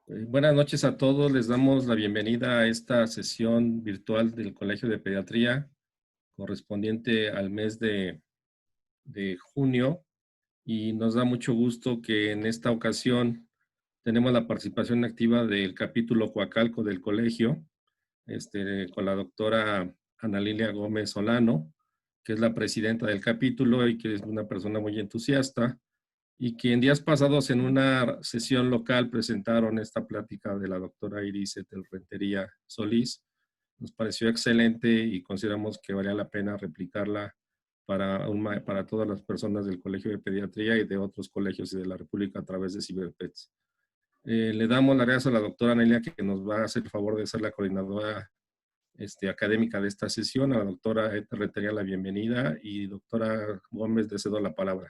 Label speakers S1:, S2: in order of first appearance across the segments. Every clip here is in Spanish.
S1: Buenas noches a todos. Les damos la bienvenida a esta sesión virtual del Colegio de Pediatría correspondiente al mes de junio, y nos da mucho gusto que en esta ocasión tenemos la participación activa del capítulo Coacalco del colegio, con la doctora Ana Lilia Gómez Solano, que es la presidenta del capítulo y que es una persona muy entusiasta, y que en días pasados en una sesión local presentaron esta plática de la doctora Iris Rentería Solís. Nos pareció excelente y consideramos que valía la pena replicarla para todas las personas del Colegio de Pediatría y de otros colegios y de la República a través de CiberPets. Le damos las gracias a la doctora Nelia, que nos va a hacer el favor de ser la coordinadora académica de esta sesión. A la doctora Rentería la bienvenida, y doctora Gómez, le cedo la palabra.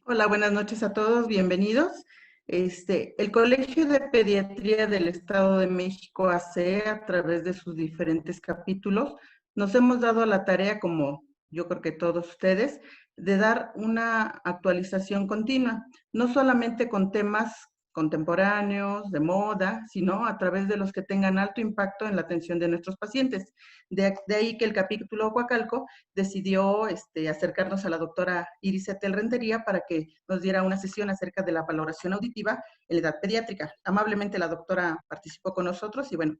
S2: Hola, buenas noches a todos, bienvenidos. El Colegio de Pediatría del Estado de México, ACE, a través de sus diferentes capítulos, nos hemos dado a la tarea, como yo creo que todos ustedes, de dar una actualización continua, no solamente con temas contemporáneos, de moda, sino a través de los que tengan alto impacto en la atención de nuestros pacientes. De ahí que el capítulo Coacalco decidió acercarnos a la doctora Iris Rentería para que nos diera una sesión acerca de la valoración auditiva en la edad pediátrica. Amablemente la doctora participó con nosotros y bueno,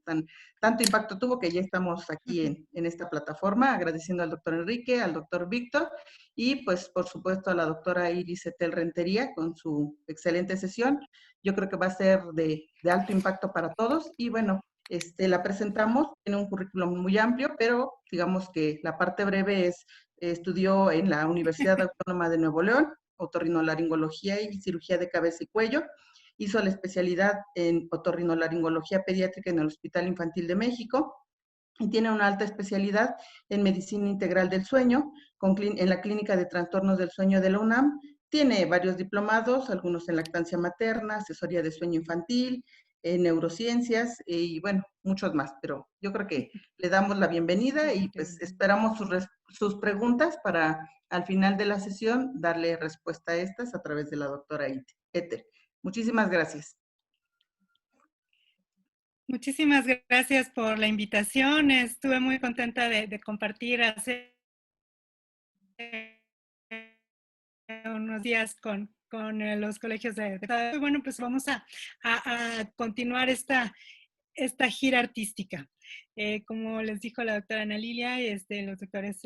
S2: tanto impacto tuvo que ya estamos aquí en esta plataforma, agradeciendo al doctor Enrique, al doctor Víctor y pues por supuesto a la doctora Iris Rentería con su excelente sesión. Yo creo que va a ser de alto impacto para todos y bueno, la presentamos, tiene un currículum muy amplio, pero digamos que la parte breve es, estudió en la Universidad Autónoma de Nuevo León, otorrinolaringología y cirugía de cabeza y cuello, hizo la especialidad en otorrinolaringología pediátrica en el Hospital Infantil de México, y tiene una alta especialidad en medicina integral del sueño en la Clínica de Trastornos del Sueño de la UNAM. Tiene varios diplomados, algunos en lactancia materna, asesoría de sueño infantil, en neurociencias y bueno, muchos más. Pero yo creo que le damos la bienvenida y pues esperamos sus preguntas para al final de la sesión darle respuesta a estas a través de la doctora Ether. Muchísimas gracias.
S3: Muchísimas gracias por la invitación. Estuve muy contenta de compartir hace unos días con los colegios de bueno, pues vamos a continuar esta gira artística. Como les dijo la doctora Ana Lilia y los doctores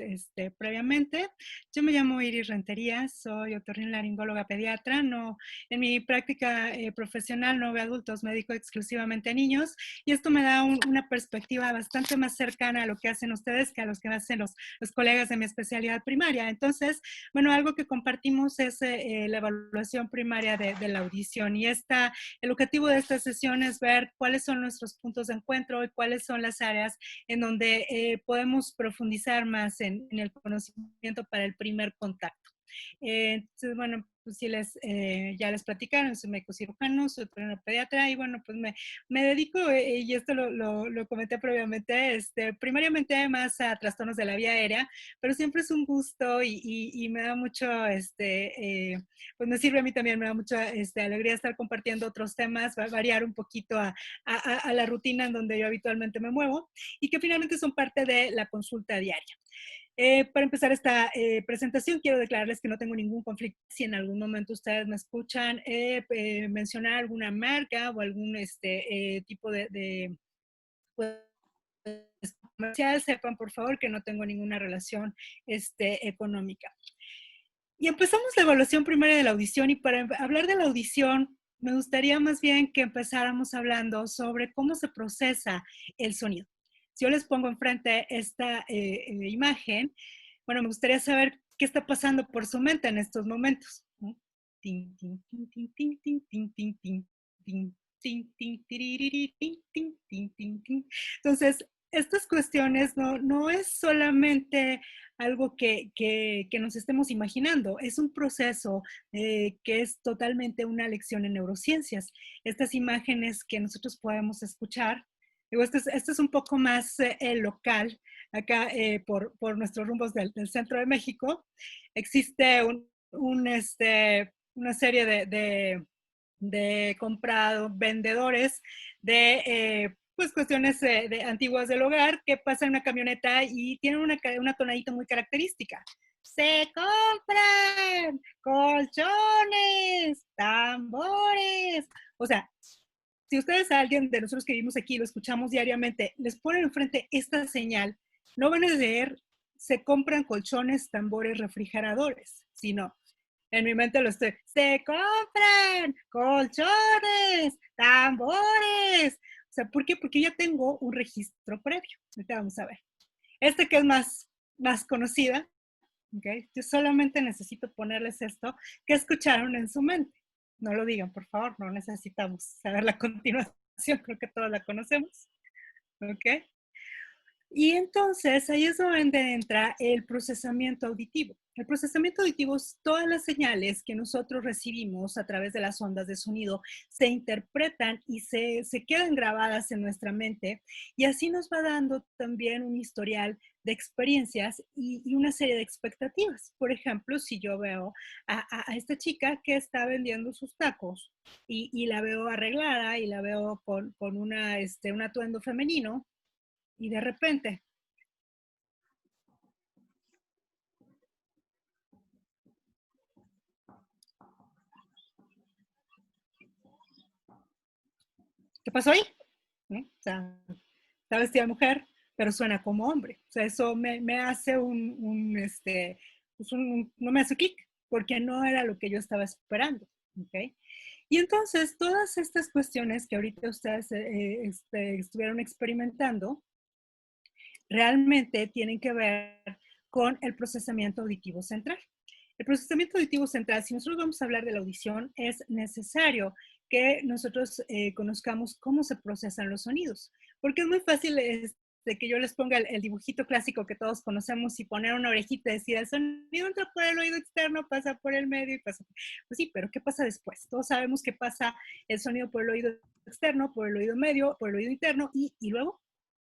S3: previamente, yo me llamo Iris Rentería, soy otorrinolaringóloga pediatra. No, en mi práctica profesional no veo adultos, me dedico exclusivamente a niños, y esto me da una perspectiva bastante más cercana a lo que hacen ustedes que a los que hacen los colegas de mi especialidad primaria. Entonces, bueno, algo que compartimos es la evaluación primaria de la audición, y el objetivo de esta sesión es ver cuáles son nuestros puntos de encuentro y cuáles son las áreas en donde podemos profundizar más en el conocimiento para el primer contacto. Entonces, bueno, pues sí ya les platicaron, soy médico cirujano, soy pediatra y bueno, pues me dedico, y esto lo comenté previamente, primariamente más a trastornos de la vía aérea, pero siempre es un gusto y me da mucho, pues me sirve a mí también, me da mucha alegría estar compartiendo otros temas, variar un poquito a la rutina en donde yo habitualmente me muevo y que finalmente son parte de la consulta diaria. Para empezar esta presentación, quiero declararles que no tengo ningún conflicto. Si en algún momento ustedes me escuchan mencionar alguna marca o algún tipo pues, comercial, sepan por favor que no tengo ninguna relación económica. Y empezamos la evaluación primaria de la audición, y para hablar de la audición, me gustaría más bien que empezáramos hablando sobre cómo se procesa el sonido. Si yo les pongo enfrente esta imagen, bueno, me gustaría saber qué está pasando por su mente en estos momentos. Tin, tin, tin, tin, tin, tin, tin, tin, tin, tin, tin, tin, tiririri, tin, tin, tin, tin, tin. Entonces, estas cuestiones no es solamente algo que nos estemos imaginando, es un proceso que es totalmente una lección en neurociencias. Estas imágenes que nosotros podemos escuchar, digo, esto es un poco más local, acá por nuestros rumbos del centro de México, existe una serie de comprado, vendedores de pues cuestiones de antiguas del hogar que pasan en una camioneta y tienen una tonadita muy característica. Se compran colchones, tambores. O sea, si ustedes a alguien de nosotros que vivimos aquí, lo escuchamos diariamente, les ponen enfrente esta señal, no van a leer, se compran colchones, tambores, refrigeradores, sino en mi mente lo estoy, se compran colchones, tambores. O sea, ¿por qué? Porque ya tengo un registro previo. Ahorita vamos a ver. Este que es más conocida, ¿okay? Yo solamente necesito ponerles esto que escucharon en su mente. No lo digan, por favor, no necesitamos saber la continuación, creo que todos la conocemos. ¿Ok? Y entonces ahí es donde entra el procesamiento auditivo. El procesamiento auditivo es todas las señales que nosotros recibimos a través de las ondas de sonido, se interpretan y se quedan grabadas en nuestra mente y así nos va dando también un historial de experiencias y una serie de expectativas. Por ejemplo, si yo veo a esta chica que está vendiendo sus tacos y la veo arreglada y la veo con un atuendo femenino, y de repente, ¿qué pasó ahí? ¿No? O sea, está vestida de mujer, pero suena como hombre. O sea, eso me hace no me hace clic, porque no era lo que yo estaba esperando. ¿Okay? Y entonces, todas estas cuestiones que ahorita ustedes estuvieron experimentando, realmente tienen que ver con el procesamiento auditivo central. El procesamiento auditivo central, si nosotros vamos a hablar de la audición, es necesario que nosotros conozcamos cómo se procesan los sonidos, porque es muy fácil de que yo les ponga el dibujito clásico que todos conocemos y poner una orejita y decir, el sonido entra por el oído externo, pasa por el medio y pasa. Pues sí, pero ¿qué pasa después? Todos sabemos que pasa el sonido por el oído externo, por el oído medio, por el oído interno y luego,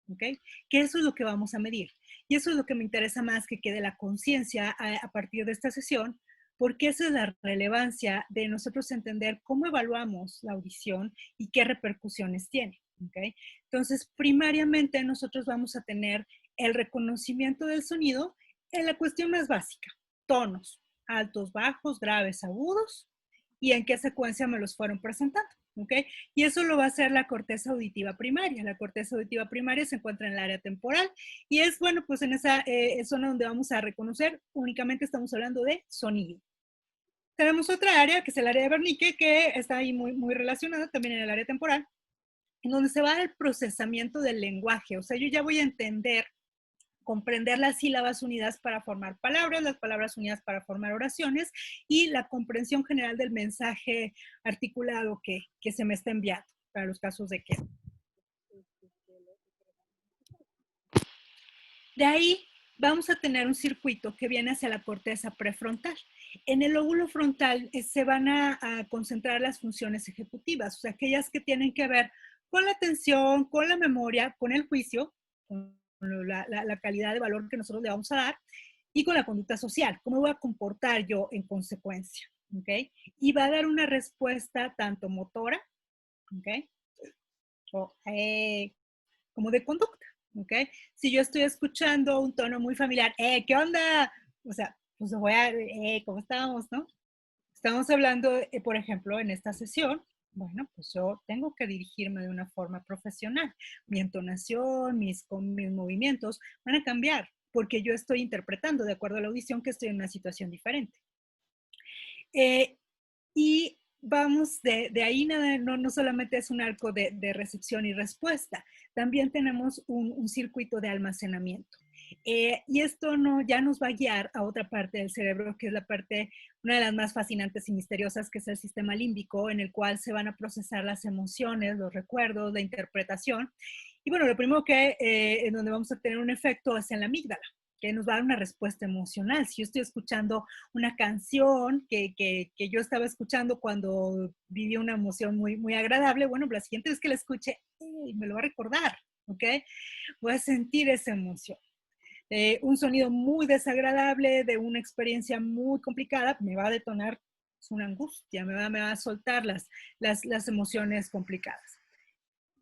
S3: ¿ok? Que eso es lo que vamos a medir. Y eso es lo que me interesa más que quede la conciencia a partir de esta sesión, porque esa es la relevancia de nosotros entender cómo evaluamos la audición y qué repercusiones tiene. ¿Okay? Entonces, primariamente nosotros vamos a tener el reconocimiento del sonido en la cuestión más básica, tonos, altos, bajos, graves, agudos, y en qué secuencia me los fueron presentando. ¿Okay? Y eso lo va a hacer la corteza auditiva primaria. La corteza auditiva primaria se encuentra en el área temporal y es, bueno, pues en esa zona donde vamos a reconocer, únicamente estamos hablando de sonido. Tenemos otra área, que es el área de Wernicke, que está ahí muy relacionada también en el área temporal, en donde se va el procesamiento del lenguaje. O sea, yo ya voy a entender, comprender las sílabas unidas para formar palabras, las palabras unidas para formar oraciones y la comprensión general del mensaje articulado que se me está enviando para los casos de que. De ahí vamos a tener un circuito que viene hacia la corteza prefrontal. En el lóbulo frontal se van a concentrar las funciones ejecutivas, o sea, aquellas que tienen que ver con la atención, con la memoria, con el juicio, con la calidad de valor que nosotros le vamos a dar y con la conducta social, cómo voy a comportar yo en consecuencia, ¿ok? Y va a dar una respuesta tanto motora, ¿ok? Como de conducta, ¿ok? Si yo estoy escuchando un tono muy familiar, ¿qué onda? O sea, pues voy a, ¿cómo estamos, no? Estamos hablando, por ejemplo, en esta sesión, bueno, pues yo tengo que dirigirme de una forma profesional. Mi entonación, mis movimientos van a cambiar porque yo estoy interpretando de acuerdo a la audición que estoy en una situación diferente. Y vamos de ahí, no solamente es un arco de recepción y respuesta, también tenemos un circuito de almacenamiento. Y esto ya nos va a guiar a otra parte del cerebro, que es la parte, una de las más fascinantes y misteriosas, que es el sistema límbico, en el cual se van a procesar las emociones, los recuerdos, la interpretación. Y bueno, lo primero en donde vamos a tener un efecto es en la amígdala, que nos va a dar una respuesta emocional. Si yo estoy escuchando una canción que yo estaba escuchando cuando viví una emoción muy agradable, bueno, la siguiente vez que la escuche, me lo va a recordar, ¿ok? Voy a sentir esa emoción. Un sonido muy desagradable de una experiencia muy complicada me va a detonar es una angustia, me va a soltar las emociones complicadas.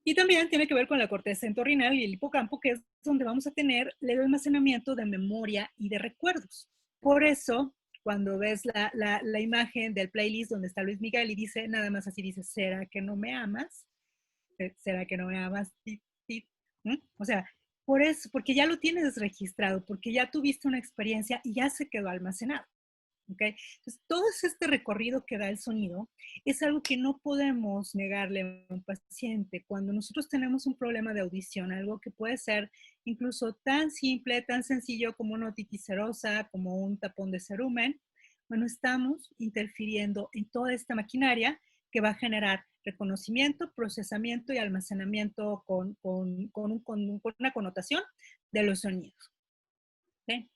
S3: Y también tiene que ver con la corteza entorrinal y el hipocampo, que es donde vamos a tener el almacenamiento de memoria y de recuerdos. Por eso, cuando ves la imagen del playlist donde está Luis Miguel y dice, nada más así dice, ¿será que no me amas? ¿Será que no me amas? ¿Mm? O sea, por eso, porque ya lo tienes registrado, porque ya tuviste una experiencia y ya se quedó almacenado. ¿Okay? Entonces, todo este recorrido que da el sonido es algo que no podemos negarle a un paciente. Cuando nosotros tenemos un problema de audición, algo que puede ser incluso tan simple, tan sencillo como una otitis serosa, como un tapón de cerumen, bueno, estamos interfiriendo en toda esta maquinaria que va a generar reconocimiento, procesamiento y almacenamiento con una connotación de los sonidos. ¿Okay?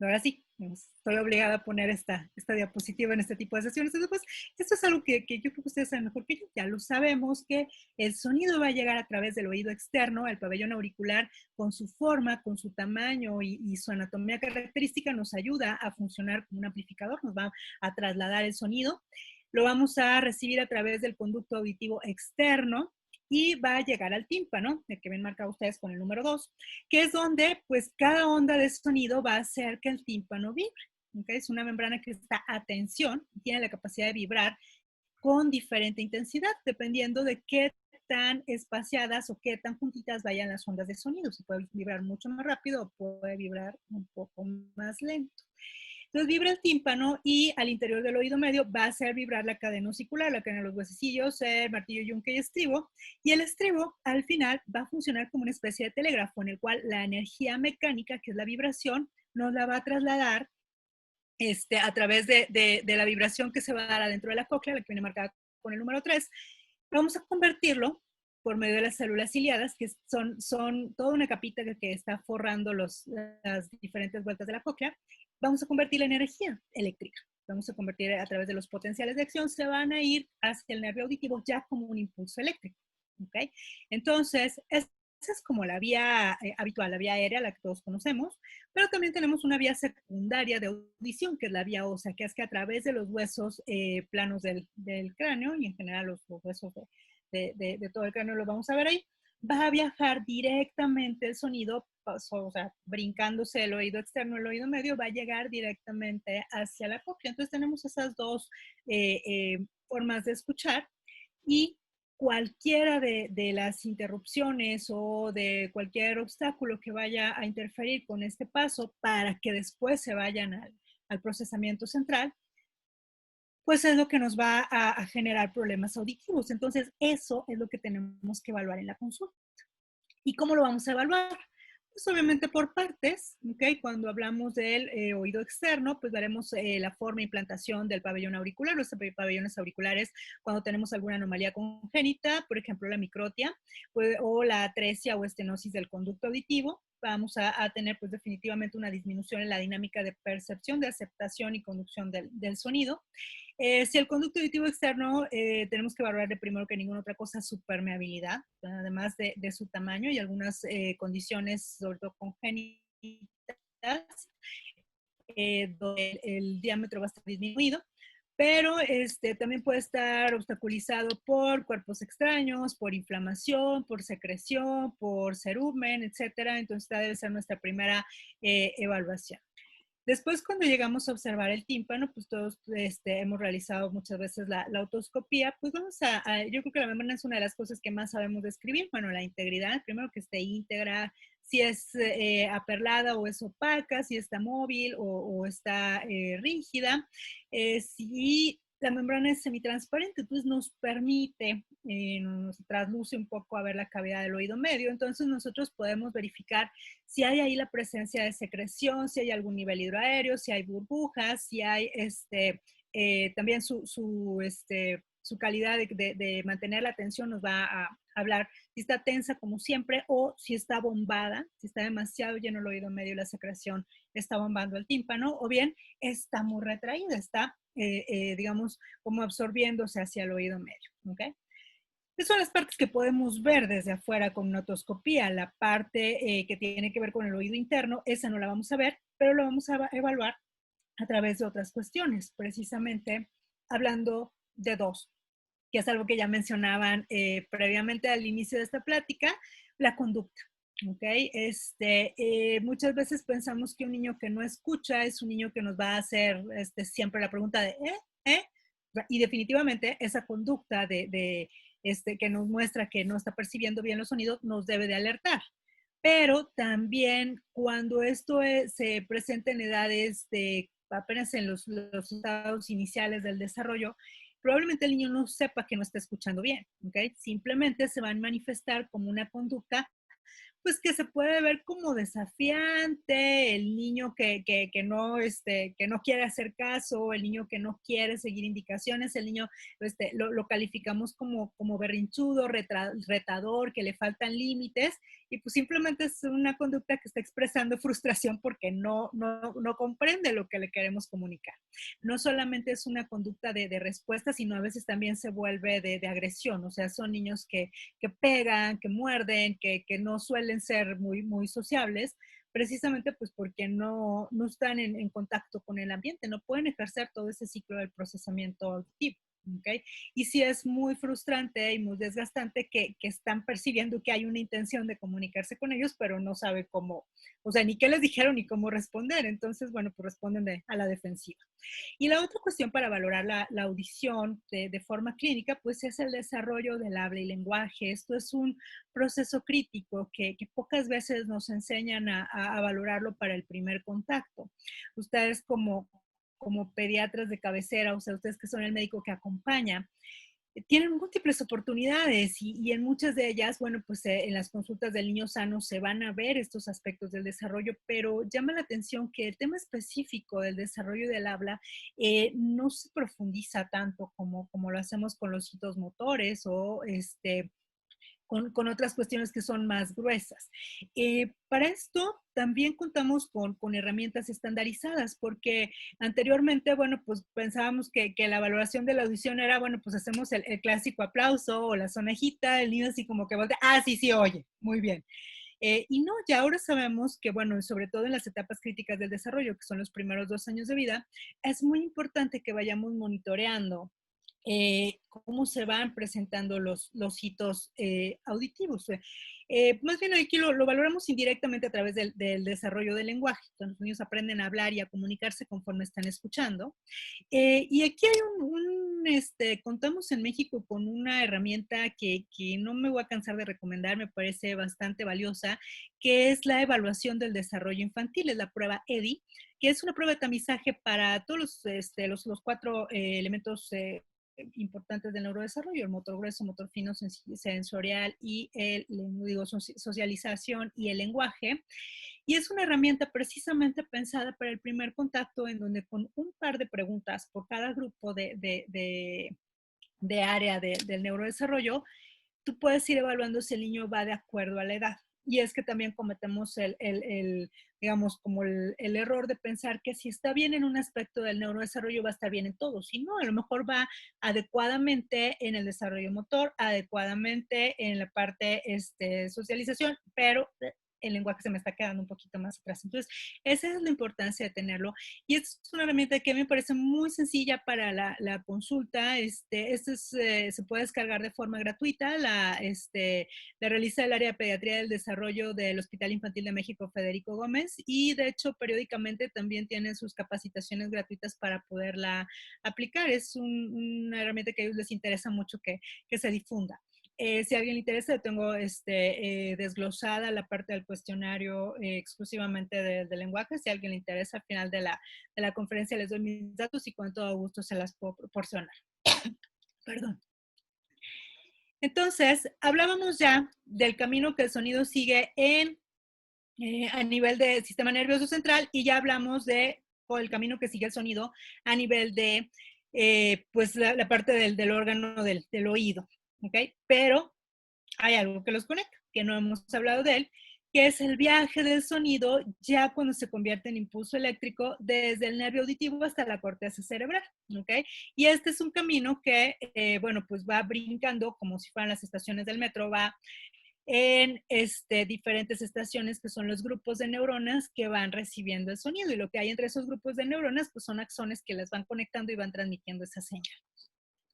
S3: Ahora sí, estoy obligada a poner esta diapositiva en este tipo de sesiones. Entonces, pues, esto es algo que yo creo que ustedes saben mejor que yo. Ya lo sabemos que el sonido va a llegar a través del oído externo, el pabellón auricular, con su forma, con su tamaño y su anatomía característica, nos ayuda a funcionar como un amplificador, nos va a trasladar el sonido. Lo vamos a recibir a través del conducto auditivo externo y va a llegar al tímpano, el que ven marcado ustedes con el número 2, que es donde pues cada onda de sonido va a hacer que el tímpano vibre. ¿Okay? Es una membrana que está a tensión y tiene la capacidad de vibrar con diferente intensidad, dependiendo de qué tan espaciadas o qué tan juntitas vayan las ondas de sonido. Se puede vibrar mucho más rápido o puede vibrar un poco más lento. Entonces vibra el tímpano y al interior del oído medio va a hacer vibrar la cadena osicular, la cadena de los huesecillos, el martillo, yunque y estribo. Y el estribo al final va a funcionar como una especie de telégrafo en el cual la energía mecánica, que es la vibración, nos la va a trasladar a través de la vibración que se va a dar adentro de la cóclea, la que viene marcada con el número 3. Vamos a convertirlo por medio de las células ciliadas, que son toda una capita que está forrando las diferentes vueltas de la cóclea. Vamos a convertir la energía eléctrica. Vamos a convertir a través de los potenciales de acción, se van a ir hacia el nervio auditivo ya como un impulso eléctrico. ¿Okay? Entonces, esa es como la vía habitual, la vía aérea, la que todos conocemos, pero también tenemos una vía secundaria de audición, que es la vía ósea, que es que a través de los huesos planos del cráneo y en general los huesos de todo el cráneo, lo vamos a ver ahí, va a viajar directamente el sonido, o sea, brincándose el oído externo, el oído medio, va a llegar directamente hacia la cóclea. Entonces tenemos esas dos formas de escuchar y cualquiera de las interrupciones o de cualquier obstáculo que vaya a interferir con este paso para que después se vayan al procesamiento central, pues es lo que nos va a generar problemas auditivos. Entonces, eso es lo que tenemos que evaluar en la consulta. ¿Y cómo lo vamos a evaluar? Pues obviamente por partes, ¿ok? Cuando hablamos del oído externo, pues veremos la forma e implantación del pabellón auricular, los pabellones auriculares cuando tenemos alguna anomalía congénita, por ejemplo la microtia, pues, o la atresia o estenosis del conducto auditivo. Vamos a tener pues definitivamente una disminución en la dinámica de percepción, de aceptación y conducción del sonido. Si el conducto auditivo externo, tenemos que evaluar de primero que ninguna otra cosa su permeabilidad, además de su tamaño y algunas condiciones, sobre todo congénitas, donde el diámetro va a estar disminuido, pero también puede estar obstaculizado por cuerpos extraños, por inflamación, por secreción, por cerumen, etcétera. Entonces, esta debe ser nuestra primera evaluación. Después, cuando llegamos a observar el tímpano, pues todos hemos realizado muchas veces la otoscopía, pues vamos yo creo que la membrana es una de las cosas que más sabemos describir. Bueno, la integridad, primero que esté íntegra, si es aperlada o es opaca, si está móvil o está rígida, si la membrana es semitransparente, entonces nos permite, nos trasluce un poco a ver la cavidad del oído medio, entonces nosotros podemos verificar si hay ahí la presencia de secreción, si hay algún nivel hidroaéreo, si hay burbujas, si hay también su calidad de mantener la tensión nos va a hablar si está tensa como siempre o si está bombada, si está demasiado lleno el oído medio y la secreción está bombando el tímpano, o bien está muy retraída, está, digamos, como absorbiéndose hacia el oído medio. ¿Okay? Esas son las partes que podemos ver desde afuera con una otoscopía. La parte que tiene que ver con el oído interno, esa no la vamos a ver, pero lo vamos a evaluar a través de otras cuestiones, precisamente hablando de dos, que es algo que ya mencionaban previamente al inicio de esta plática, la conducta. ¿Okay? Muchas veces pensamos que un niño que no escucha es un niño que nos va a hacer siempre la pregunta de ¿eh? Y definitivamente esa conducta que nos muestra que no está percibiendo bien los sonidos nos debe de alertar. Pero también cuando esto se presenta en edades apenas en los estados iniciales del desarrollo, probablemente el niño no sepa que no está escuchando bien, ¿ok? Simplemente se van a manifestar como una conducta pues que se puede ver como desafiante, el niño que no quiere hacer caso, el niño que no quiere seguir indicaciones, el niño lo calificamos como berrinchudo, retador, que le faltan límites, y pues simplemente es una conducta que está expresando frustración porque no comprende lo que le queremos comunicar. No solamente es una conducta de respuesta, sino a veces también se vuelve de agresión, o sea, son niños que pegan, que muerden, que no suelen ser muy sociables, precisamente pues porque no están en contacto con el ambiente, no pueden ejercer todo ese ciclo del procesamiento auditivo. ¿Okay? Y sí es muy frustrante y muy desgastante que están percibiendo que hay una intención de comunicarse con ellos, pero no sabe cómo, o sea, ni qué les dijeron ni cómo responder. Entonces, bueno, pues responden a la defensiva. Y la otra cuestión para valorar la audición de forma clínica, pues es el desarrollo del habla y lenguaje. Esto es un proceso crítico que pocas veces nos enseñan a valorarlo para el primer contacto. Ustedes como pediatras de cabecera, o sea, ustedes que son el médico que acompaña, tienen múltiples oportunidades y en muchas de ellas, bueno, pues en las consultas del niño sano se van a ver estos aspectos del desarrollo, pero llama la atención que el tema específico del desarrollo del habla no se profundiza tanto como lo hacemos con los hitos motores o con otras cuestiones que son más gruesas. Para esto también contamos con herramientas estandarizadas, porque anteriormente, bueno, pues pensábamos que la valoración de la audición era, bueno, pues hacemos el clásico aplauso o la sonajita, el niño así como que voltea, sí, oye, muy bien. Y no, ya ahora sabemos que, bueno, sobre todo en las etapas críticas del desarrollo, que son los primeros 2 años de vida, es muy importante que vayamos monitoreando cómo se van presentando los hitos auditivos. Más bien aquí lo valoramos indirectamente a través del desarrollo del lenguaje. Entonces, los niños aprenden a hablar y a comunicarse conforme están escuchando. Y aquí hay contamos en México con una herramienta que no me voy a cansar de recomendar, me parece bastante valiosa, que es la evaluación del desarrollo infantil, es la prueba EDI, que es una prueba de tamizaje para todos los 4 elementos importantes del neurodesarrollo, el motor grueso, motor fino, sensorial y socialización y el lenguaje. Y es una herramienta precisamente pensada para el primer contacto, en donde con un par de preguntas por cada grupo de área del neurodesarrollo, tú puedes ir evaluando si el niño va de acuerdo a la edad. Y es que también cometemos digamos, como el error de pensar que si está bien en un aspecto del neurodesarrollo va a estar bien en todo. Si no, a lo mejor va adecuadamente en el desarrollo motor, adecuadamente en la parte socialización, pero el lenguaje se me está quedando un poquito más atrás. Entonces, esa es la importancia de tenerlo. Y es una herramienta que me parece muy sencilla para la consulta. Se puede descargar de forma gratuita. La realiza el área de pediatría del desarrollo del Hospital Infantil de México Federico Gómez y de hecho periódicamente también tienen sus capacitaciones gratuitas para poderla aplicar. Es una herramienta que a ellos les interesa mucho que se difunda. Si a alguien le interesa, tengo desglosada la parte del cuestionario exclusivamente del lenguaje. Si a alguien le interesa, al final de la conferencia les doy mis datos y con todo gusto se las puedo proporcionar. Perdón. Entonces, hablábamos ya del camino que el sonido sigue a nivel del sistema nervioso central y ya hablamos el camino que sigue el sonido a nivel de pues la parte del órgano del oído. ¿Ok? Pero hay algo que los conecta, que no hemos hablado de él, que es el viaje del sonido ya cuando se convierte en impulso eléctrico desde el nervio auditivo hasta la corteza cerebral, ¿ok? Y este es un camino que, bueno, pues va brincando como si fueran las estaciones del metro, va en diferentes estaciones que son los grupos de neuronas que van recibiendo el sonido. Y lo que hay entre esos grupos de neuronas pues son axones que las van conectando y van transmitiendo esa señal.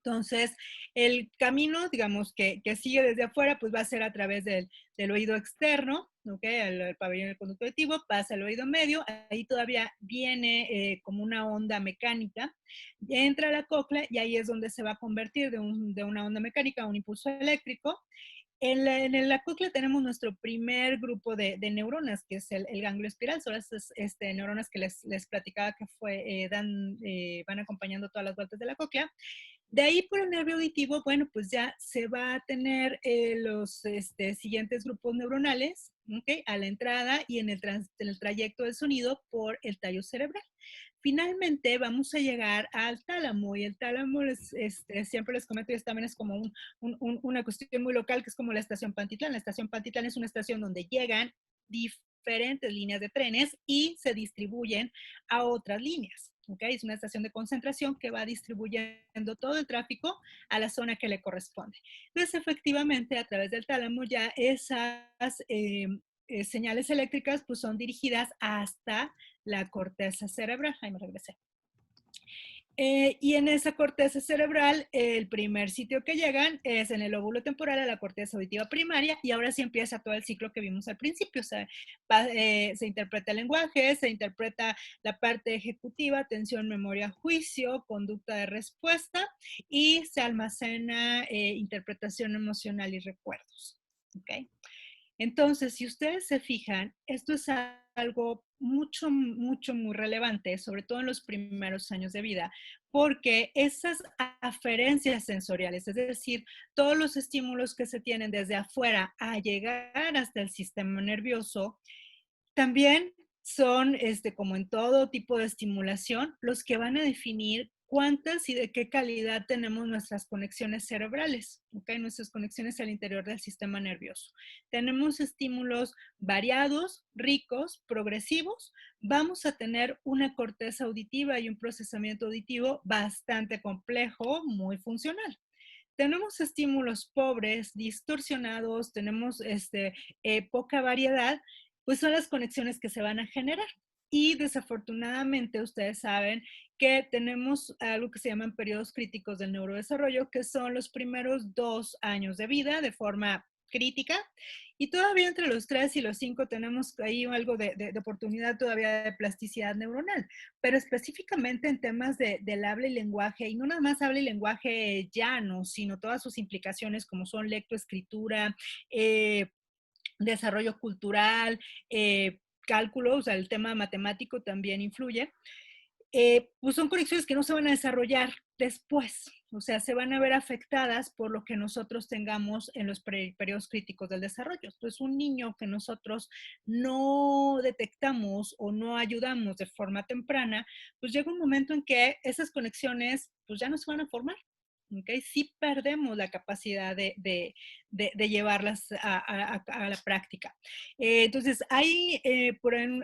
S3: Entonces, el camino, digamos, que sigue desde afuera, pues va a ser a través del oído externo, ¿ok? El pabellón del conducto auditivo, pasa al oído medio, ahí todavía viene como una onda mecánica, entra a la cóclea y ahí es donde se va a convertir de una onda mecánica a un impulso eléctrico. En la cóclea tenemos nuestro primer grupo de neuronas, que es el ganglio espiral. Son las neuronas que les platicaba que van acompañando todas las vueltas de la cóclea. De ahí por el nervio auditivo, bueno, pues ya se va a tener los siguientes grupos neuronales, ¿ok? A la entrada y en el trayecto del sonido por el tallo cerebral. Finalmente vamos a llegar al tálamo, y el tálamo siempre les comento, y también es como una cuestión muy local, que es como la estación Pantitlán. La estación Pantitlán es una estación donde llegan diferentes líneas de trenes y se distribuyen a otras líneas. ¿Okay? Es una estación de concentración que va distribuyendo todo el tráfico a la zona que le corresponde. Entonces, efectivamente, a través del tálamo ya esas señales eléctricas pues, son dirigidas hasta la corteza cerebral. Ahí me regresé. Y en esa corteza cerebral, el primer sitio que llegan es en el lóbulo temporal a la corteza auditiva primaria, y ahora sí empieza todo el ciclo que vimos al principio. O sea, se interpreta el lenguaje, se interpreta la parte ejecutiva, atención, memoria, juicio, conducta de respuesta, y se almacena interpretación emocional y recuerdos. ¿Okay? Entonces, si ustedes se fijan, esto es algo muy relevante, sobre todo en los primeros años de vida, porque esas aferencias sensoriales, es decir, todos los estímulos que se tienen desde afuera a llegar hasta el sistema nervioso, también son, como en todo tipo de estimulación, los que van a definir cuántas y de qué calidad tenemos nuestras conexiones cerebrales, ¿okay? Nuestras conexiones al interior del sistema nervioso. Tenemos estímulos variados, ricos, progresivos. Vamos a tener una corteza auditiva y un procesamiento auditivo bastante complejo, muy funcional. Tenemos estímulos pobres, distorsionados, tenemos poca variedad, pues son las conexiones que se van a generar. Y desafortunadamente ustedes saben que tenemos algo que se llaman periodos críticos del neurodesarrollo, que son los primeros 2 años de vida de forma crítica, y todavía entre los 3 y los 5 tenemos ahí algo de oportunidad todavía de plasticidad neuronal, pero específicamente en temas del habla y lenguaje, y no nada más habla y lenguaje llano, sino todas sus implicaciones como son lectoescritura, desarrollo cultural, cálculo, o sea, el tema matemático también influye. Pues son conexiones que no se van a desarrollar después, o sea, se van a ver afectadas por lo que nosotros tengamos en los periodos críticos del desarrollo. Entonces, un niño que nosotros no detectamos o no ayudamos de forma temprana, pues llega un momento en que esas conexiones pues ya no se van a formar. ¿Okay? Sí perdemos la capacidad de llevarlas a la práctica. Entonces, ahí,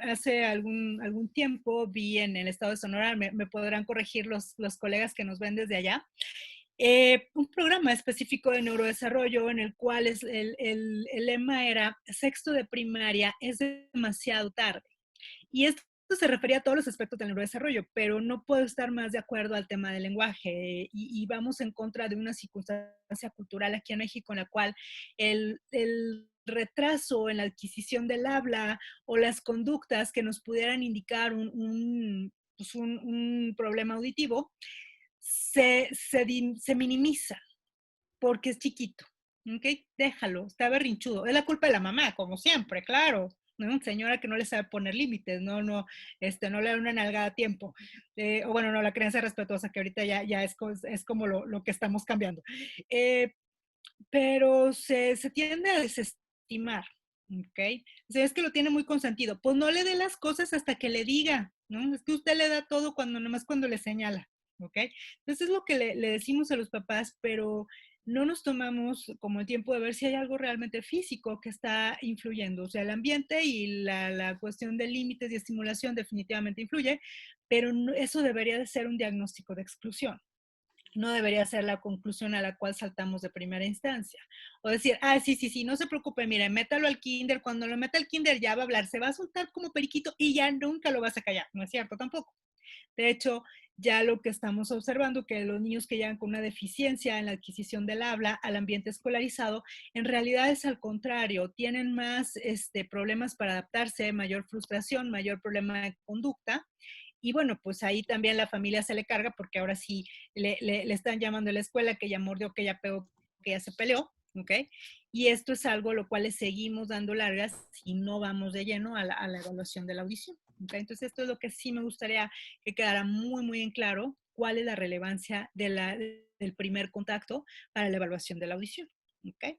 S3: hace algún tiempo, vi en el estado de Sonora, me podrán corregir los colegas que nos ven desde allá, un programa específico de neurodesarrollo en el cual el lema era: sexto de primaria es demasiado tarde. Y esto se refería a todos los aspectos del neurodesarrollo, pero no puedo estar más de acuerdo al tema del lenguaje, y vamos en contra de una circunstancia cultural aquí en México en la cual el retraso en la adquisición del habla o las conductas que nos pudieran indicar un problema auditivo se minimiza porque es chiquito. ¿Okay? Déjalo, está berrinchudo. Es la culpa de la mamá, como siempre, claro. ¿No? Señora que no le sabe poner límites, no le da una nalgada a tiempo. O bueno, no, la crianza respetuosa, que ahorita ya es como lo que estamos cambiando. Pero se tiende a desestimar, ¿ok? O sea, es que lo tiene muy consentido. Pues no le dé las cosas hasta que le diga, ¿no? Es que usted le da todo nomás cuando le señala, ¿ok? Entonces es lo que le decimos a los papás, pero no nos tomamos como el tiempo de ver si hay algo realmente físico que está influyendo. O sea, el ambiente y la cuestión de límites y estimulación definitivamente influye, pero eso debería de ser un diagnóstico de exclusión. no debería ser la conclusión a la cual saltamos de primera instancia. O decir, sí, no se preocupe, mire, métalo al kinder, cuando lo meta al kinder ya va a hablar, se va a soltar como periquito y ya nunca lo vas a callar. No es cierto tampoco. De hecho, ya lo que estamos observando, que los niños que llegan con una deficiencia en la adquisición del habla al ambiente escolarizado, en realidad es al contrario, tienen más problemas para adaptarse, mayor frustración, mayor problema de conducta. Y bueno, pues ahí también la familia se le carga porque ahora sí le están llamando a la escuela que ya mordió, que ya pegó, que ya se peleó, ¿ok? Y esto es algo a lo cual le seguimos dando largas si no vamos de lleno a la evaluación de la audición, ¿ok? Entonces esto es lo que sí me gustaría que quedara muy, muy en claro, cuál es la relevancia del primer contacto para la evaluación de la audición, ¿ok?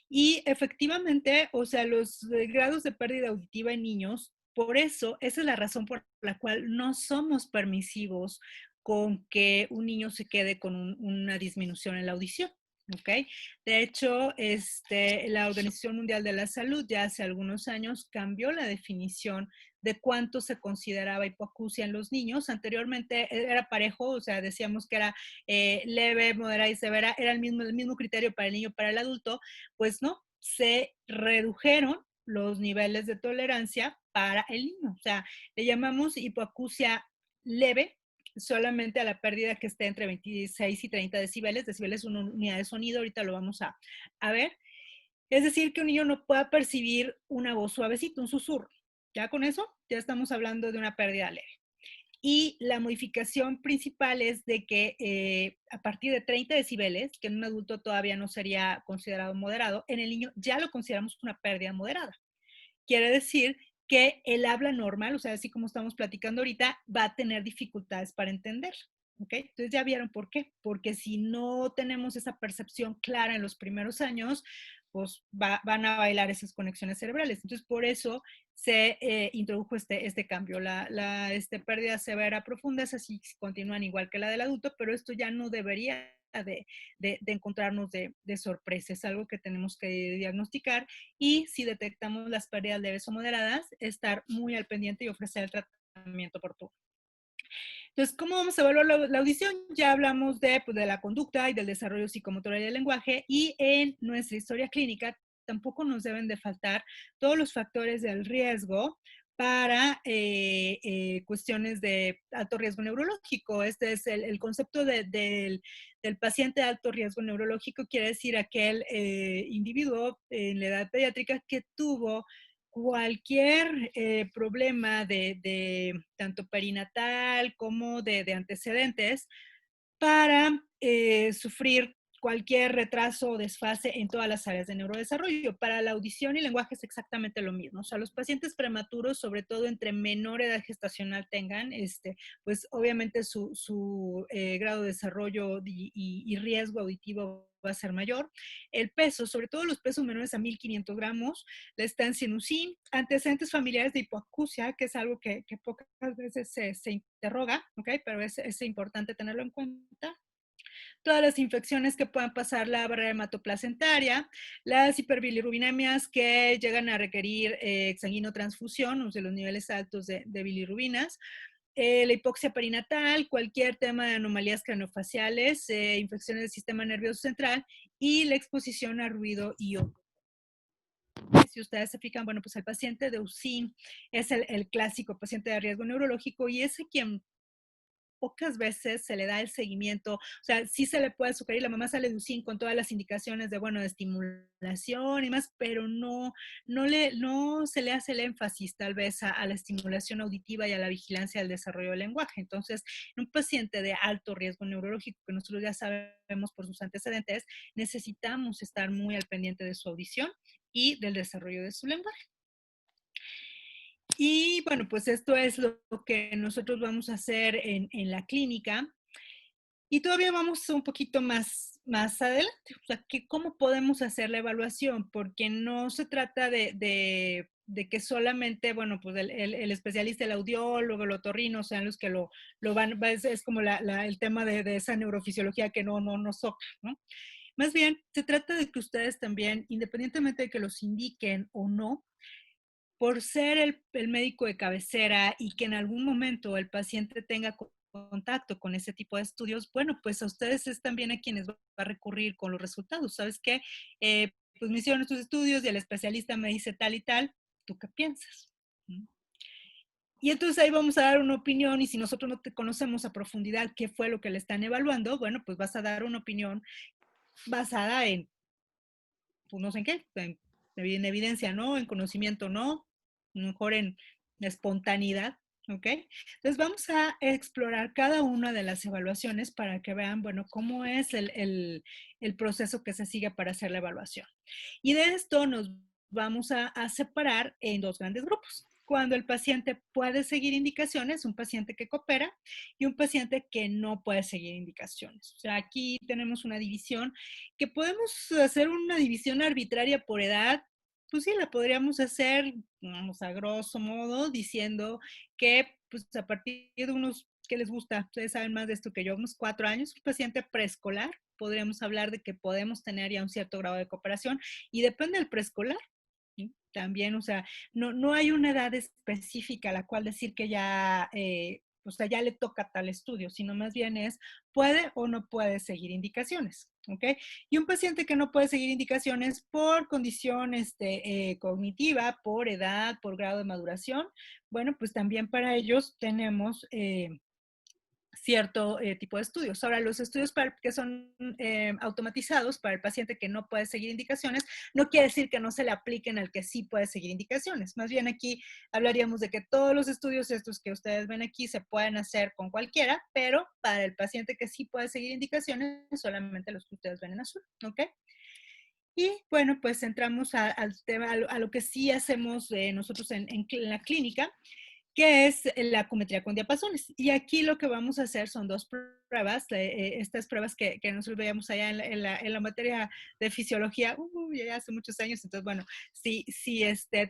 S3: Y efectivamente, o sea, los grados de pérdida auditiva en niños, por eso, esa es la razón por la cual no somos permisivos con que un niño se quede con una disminución en la audición. ¿Ok? De hecho, la Organización Mundial de la Salud ya hace algunos años cambió la definición de cuánto se consideraba hipoacusia en los niños. Anteriormente era parejo, o sea, decíamos que era leve, moderada y severa, era el mismo criterio para el niño y para el adulto. Pues no, se redujeron los niveles de tolerancia para el niño. O sea, le llamamos hipoacusia leve solamente a la pérdida que esté entre 26 y 30 decibeles. Decibeles es una unidad de sonido, ahorita lo vamos a ver. Es decir, que un niño no pueda percibir una voz suavecita, un susurro. Ya con eso, ya estamos hablando de una pérdida leve. Y la modificación principal es de que a partir de 30 decibeles, que en un adulto todavía no sería considerado moderado, en el niño ya lo consideramos una pérdida moderada. Quiere decir que el habla normal, o sea, así como estamos platicando ahorita, va a tener dificultades para entender. ¿Ok? Entonces ya vieron por qué. Porque si no tenemos esa percepción clara en los primeros años, pues van a bailar esas conexiones cerebrales. Entonces, por eso se introdujo este cambio. La pérdida severa profunda es así, continúan igual que la del adulto, pero esto ya no debería de encontrarnos de sorpresa. Es algo que tenemos que diagnosticar y si detectamos las pérdidas leves o moderadas, estar muy al pendiente y ofrecer el tratamiento oportuno. Entonces, ¿cómo vamos a evaluar la audición? Ya hablamos pues, de la conducta y del desarrollo psicomotor y del lenguaje, y en nuestra historia clínica tampoco nos deben de faltar todos los factores del riesgo para cuestiones de alto riesgo neurológico. Este es el concepto del paciente de alto riesgo neurológico, quiere decir aquel individuo en la edad pediátrica que tuvo cualquier problema de tanto perinatal como de antecedentes para sufrir cualquier retraso o desfase en todas las áreas de neurodesarrollo. Para la audición y lenguaje es exactamente lo mismo. O sea, los pacientes prematuros, sobre todo entre menor edad gestacional tengan, pues obviamente su grado de desarrollo y riesgo auditivo va a ser mayor. El peso, sobre todo los pesos menores a 1.500 gramos, la estancia en UCI, antecedentes familiares de hipoacusia, que es algo que pocas veces se interroga, ¿ok? Pero es importante tenerlo en cuenta. Todas las infecciones que puedan pasar la barrera hematoplacentaria, las hiperbilirubinemias que llegan a requerir exsanguinotransfusión, o sea, los niveles altos de bilirrubinas, la hipoxia perinatal, cualquier tema de anomalías craneofaciales, infecciones del sistema nervioso central y la exposición a ruido iónico. Si ustedes se fijan, bueno, pues el paciente de UCI es el clásico paciente de riesgo neurológico y es a quien pocas veces se le da el seguimiento, o sea, sí se le puede sugerir, la mamá sale de UCI con todas las indicaciones de, bueno, de estimulación y más, pero no se le hace el énfasis tal vez a la estimulación auditiva y a la vigilancia del desarrollo del lenguaje. Entonces, en un paciente de alto riesgo neurológico, que nosotros ya sabemos por sus antecedentes, necesitamos estar muy al pendiente de su audición y del desarrollo de su lenguaje. Y bueno, pues esto es lo que nosotros vamos a hacer en la clínica. Y todavía vamos un poquito más adelante, o sea, ¿cómo podemos hacer la evaluación? Porque no se trata de que solamente, bueno, pues el especialista, el audiólogo, el otorrino sean los que lo van, es como el tema de esa neurofisiología que no nos toca, ¿no? Más bien, se trata de que ustedes también, independientemente de que los indiquen o no, por ser el médico de cabecera y que en algún momento el paciente tenga contacto con ese tipo de estudios, bueno, pues a ustedes es también a quienes va a recurrir con los resultados. ¿Sabes qué? Pues me hicieron estos estudios y el especialista me dice tal y tal, ¿tú qué piensas? ¿Mm? Y entonces ahí vamos a dar una opinión y si nosotros no te conocemos a profundidad qué fue lo que le están evaluando, bueno, pues vas a dar una opinión basada en, pues no sé en qué, en evidencia, ¿no? En conocimiento, ¿no? Mejor en espontaneidad, ¿ok? Entonces vamos a explorar cada una de las evaluaciones para que vean, bueno, cómo es el proceso que se sigue para hacer la evaluación. Y de esto nos vamos a separar en dos grandes grupos. Cuando el paciente puede seguir indicaciones, un paciente que coopera y un paciente que no puede seguir indicaciones. O sea, aquí tenemos una división que podemos hacer una división arbitraria por edad. Pues sí, la podríamos hacer, vamos a grosso modo, diciendo que pues a partir de unos, ¿qué les gusta? Ustedes saben más de esto que yo, unos 4 años, un paciente preescolar, podríamos hablar de que podemos tener ya un cierto grado de cooperación y depende del preescolar. ¿Sí? También, o sea, no hay una edad específica a la cual decir que ya, o sea, ya le toca tal estudio, sino más bien es, puede o no puede seguir indicaciones, ¿ok? Y un paciente que no puede seguir indicaciones por condición cognitiva, por edad, por grado de maduración, bueno, pues también para ellos tenemos cierto tipo de estudios. Ahora, los estudios que son automatizados para el paciente que no puede seguir indicaciones, no quiere decir que no se le apliquen al que sí puede seguir indicaciones. Más bien aquí hablaríamos de que todos los estudios estos que ustedes ven aquí se pueden hacer con cualquiera, pero para el paciente que sí puede seguir indicaciones, solamente los que ustedes ven en azul, ¿ok? Y bueno, pues entramos al tema, a lo que sí hacemos nosotros en la clínica, que es la acumetría con diapasones. Y aquí lo que vamos a hacer son dos pruebas, estas pruebas que nosotros veíamos allá en la materia de fisiología, ya hace muchos años, entonces bueno, si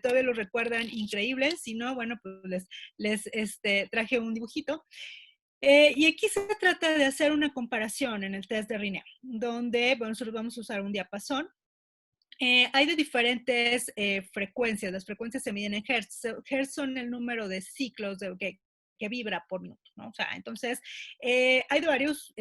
S3: todavía lo recuerdan, increíble, si no, bueno, pues les traje un dibujito. Y aquí se trata de hacer una comparación en el test de Rinea, donde bueno, nosotros vamos a usar un diapasón. Hay de diferentes frecuencias. Las frecuencias se miden en hertz. Hertz son el número de ciclos que vibra por minuto, ¿no? O sea, entonces, hay de varios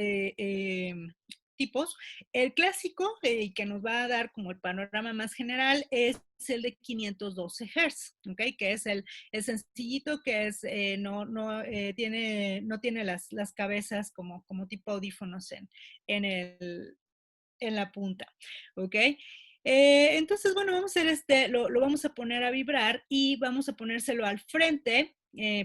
S3: tipos. El clásico, que nos va a dar como el panorama más general, es el de 512 Hz, ¿ok? Que es el sencillito, que es, no tiene las cabezas como tipo audífonos en la punta, ¿ok? Entonces, bueno, vamos a hacer lo vamos a poner a vibrar y vamos a ponérselo al frente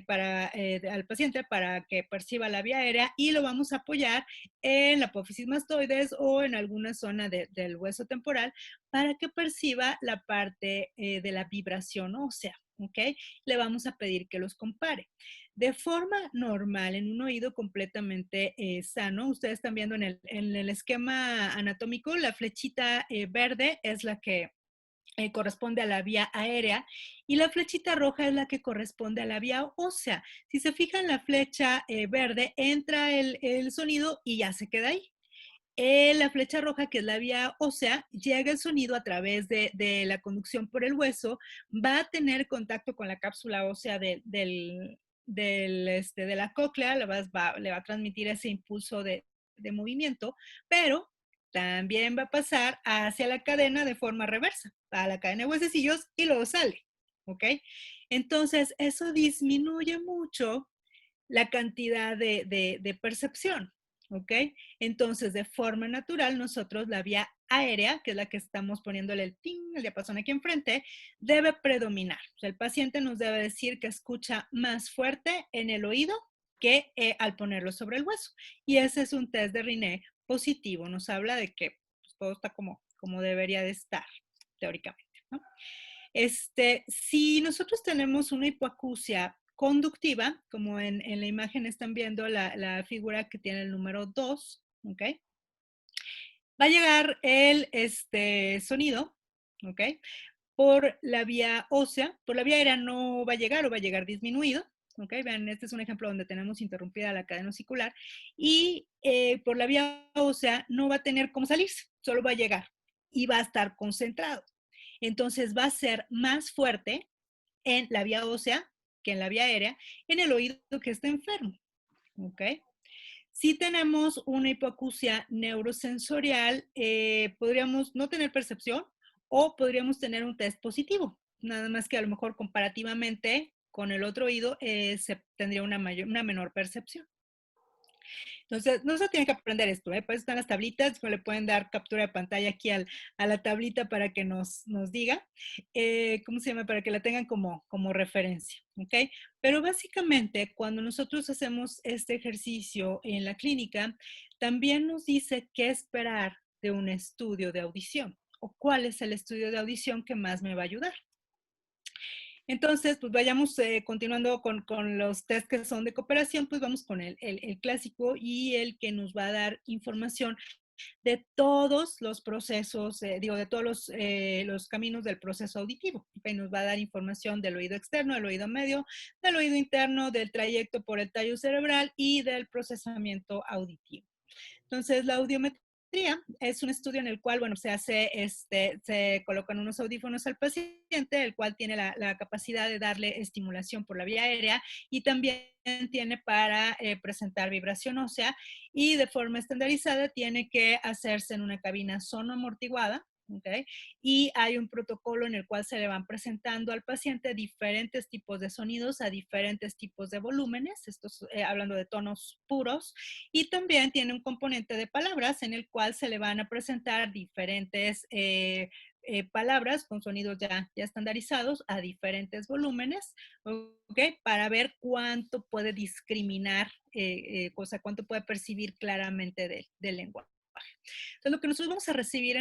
S3: al paciente para que perciba la vía aérea y lo vamos a apoyar en la apófisis mastoides o en alguna zona del hueso temporal para que perciba la parte de la vibración ósea, ¿ok? Le vamos a pedir que los compare. De forma normal, en un oído completamente sano, ustedes están viendo en el esquema anatómico, la flechita verde es la que corresponde a la vía aérea y la flechita roja es la que corresponde a la vía ósea. Si se fijan, la flecha verde entra el sonido y ya se queda ahí. La flecha roja, que es la vía ósea, llega el sonido a través de la conducción por el hueso, va a tener contacto con la cápsula ósea de la cóclea, le va a transmitir ese impulso de movimiento, pero también va a pasar hacia la cadena de forma reversa, a la cadena de huesecillos y luego sale, ¿ok? Entonces, eso disminuye mucho la cantidad de percepción, ¿ok? Entonces, de forma natural, nosotros la vía aérea, que es la que estamos poniéndole el diapasón aquí enfrente, debe predominar. O sea, el paciente nos debe decir que escucha más fuerte en el oído que al ponerlo sobre el hueso. Y ese es un test de Riney positivo. Nos habla de que pues, todo está como debería de estar, teóricamente, ¿no? Si nosotros tenemos una hipoacusia conductiva, como en la imagen están viendo la figura que tiene el número 2, ¿ok? Va a llegar el sonido, ¿ok? Por la vía ósea, por la vía aérea no va a llegar o va a llegar disminuido, ¿ok? Vean, este es un ejemplo donde tenemos interrumpida la cadena osicular y por la vía ósea no va a tener cómo salirse, solo va a llegar y va a estar concentrado. Entonces va a ser más fuerte en la vía ósea que en la vía aérea, en el oído que está enfermo, ¿ok? Si tenemos una hipoacusia neurosensorial, podríamos no tener percepción o podríamos tener un test positivo. Nada más que a lo mejor comparativamente con el otro oído se tendría una menor percepción. Entonces, no se tiene que aprender esto, ¿eh? Por eso están las tablitas, le pueden dar captura de pantalla aquí a la tablita para que nos diga, ¿cómo se llama? Para que la tengan como referencia, ¿ok? Pero básicamente, cuando nosotros hacemos este ejercicio en la clínica, también nos dice qué esperar de un estudio de audición o cuál es el estudio de audición que más me va a ayudar. Entonces, pues vayamos continuando con los test que son de cooperación, pues vamos con el clásico y el que nos va a dar información de todos los procesos, de todos los caminos del proceso auditivo. Okay, nos va a dar información del oído externo, del oído medio, del oído interno, del trayecto por el tallo cerebral y del procesamiento auditivo. Entonces, la audiometría es un estudio en el cual, bueno, se colocan unos audífonos al paciente, el cual tiene la capacidad de darle estimulación por la vía aérea y también tiene para presentar vibración ósea y de forma estandarizada tiene que hacerse en una cabina sonoamortiguada. ¿Okay? Y hay un protocolo en el cual se le van presentando al paciente diferentes tipos de sonidos a diferentes tipos de volúmenes, estos hablando de tonos puros, y también tiene un componente de palabras en el cual se le van a presentar diferentes palabras con sonidos ya estandarizados a diferentes volúmenes, ¿okay? Para ver cuánto puede discriminar, cuánto puede percibir claramente del lenguaje. Entonces, lo que nosotros vamos a recibir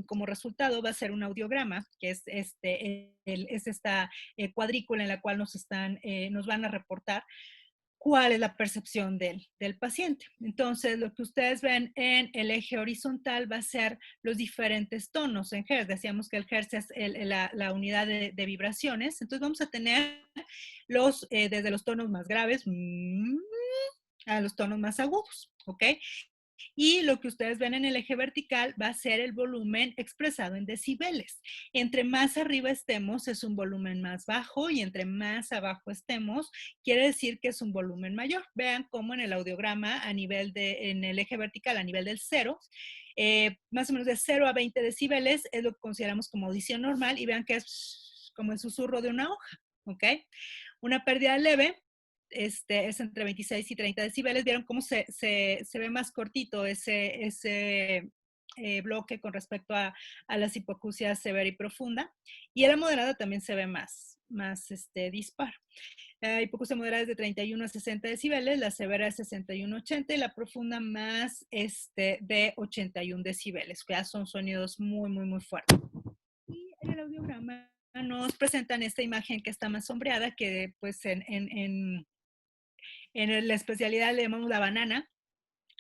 S3: como resultado va a ser un audiograma, que es esta cuadrícula en la cual nos van a reportar cuál es la percepción del paciente. Entonces, lo que ustedes ven en el eje horizontal va a ser los diferentes tonos en Hertz. Decíamos que el Hertz es la unidad de vibraciones. Entonces, vamos a tener desde los tonos más graves a los tonos más agudos, ¿ok? Y lo que ustedes ven en el eje vertical va a ser el volumen expresado en decibeles. Entre más arriba estemos es un volumen más bajo y entre más abajo estemos quiere decir que es un volumen mayor. Vean cómo en el audiograma en el eje vertical a nivel del 0, más o menos de 0 a 20 decibeles es lo que consideramos como audición normal y vean que es como el susurro de una hoja, ¿ok? Una pérdida leve es entre 26 y 30 decibeles. ¿Vieron cómo se ve más cortito ese bloque con respecto a las hipoacusias severa y profunda? Y la moderada también se ve más dispar. La hipoacusia moderada es de 31 a 60 decibeles, la severa es 61 a 80 y la profunda más de 81 decibeles. Ya son sonidos muy, muy, muy fuertes. Y en el audiograma nos presentan esta imagen que está más sombreada, que pues en la especialidad le llamamos la banana,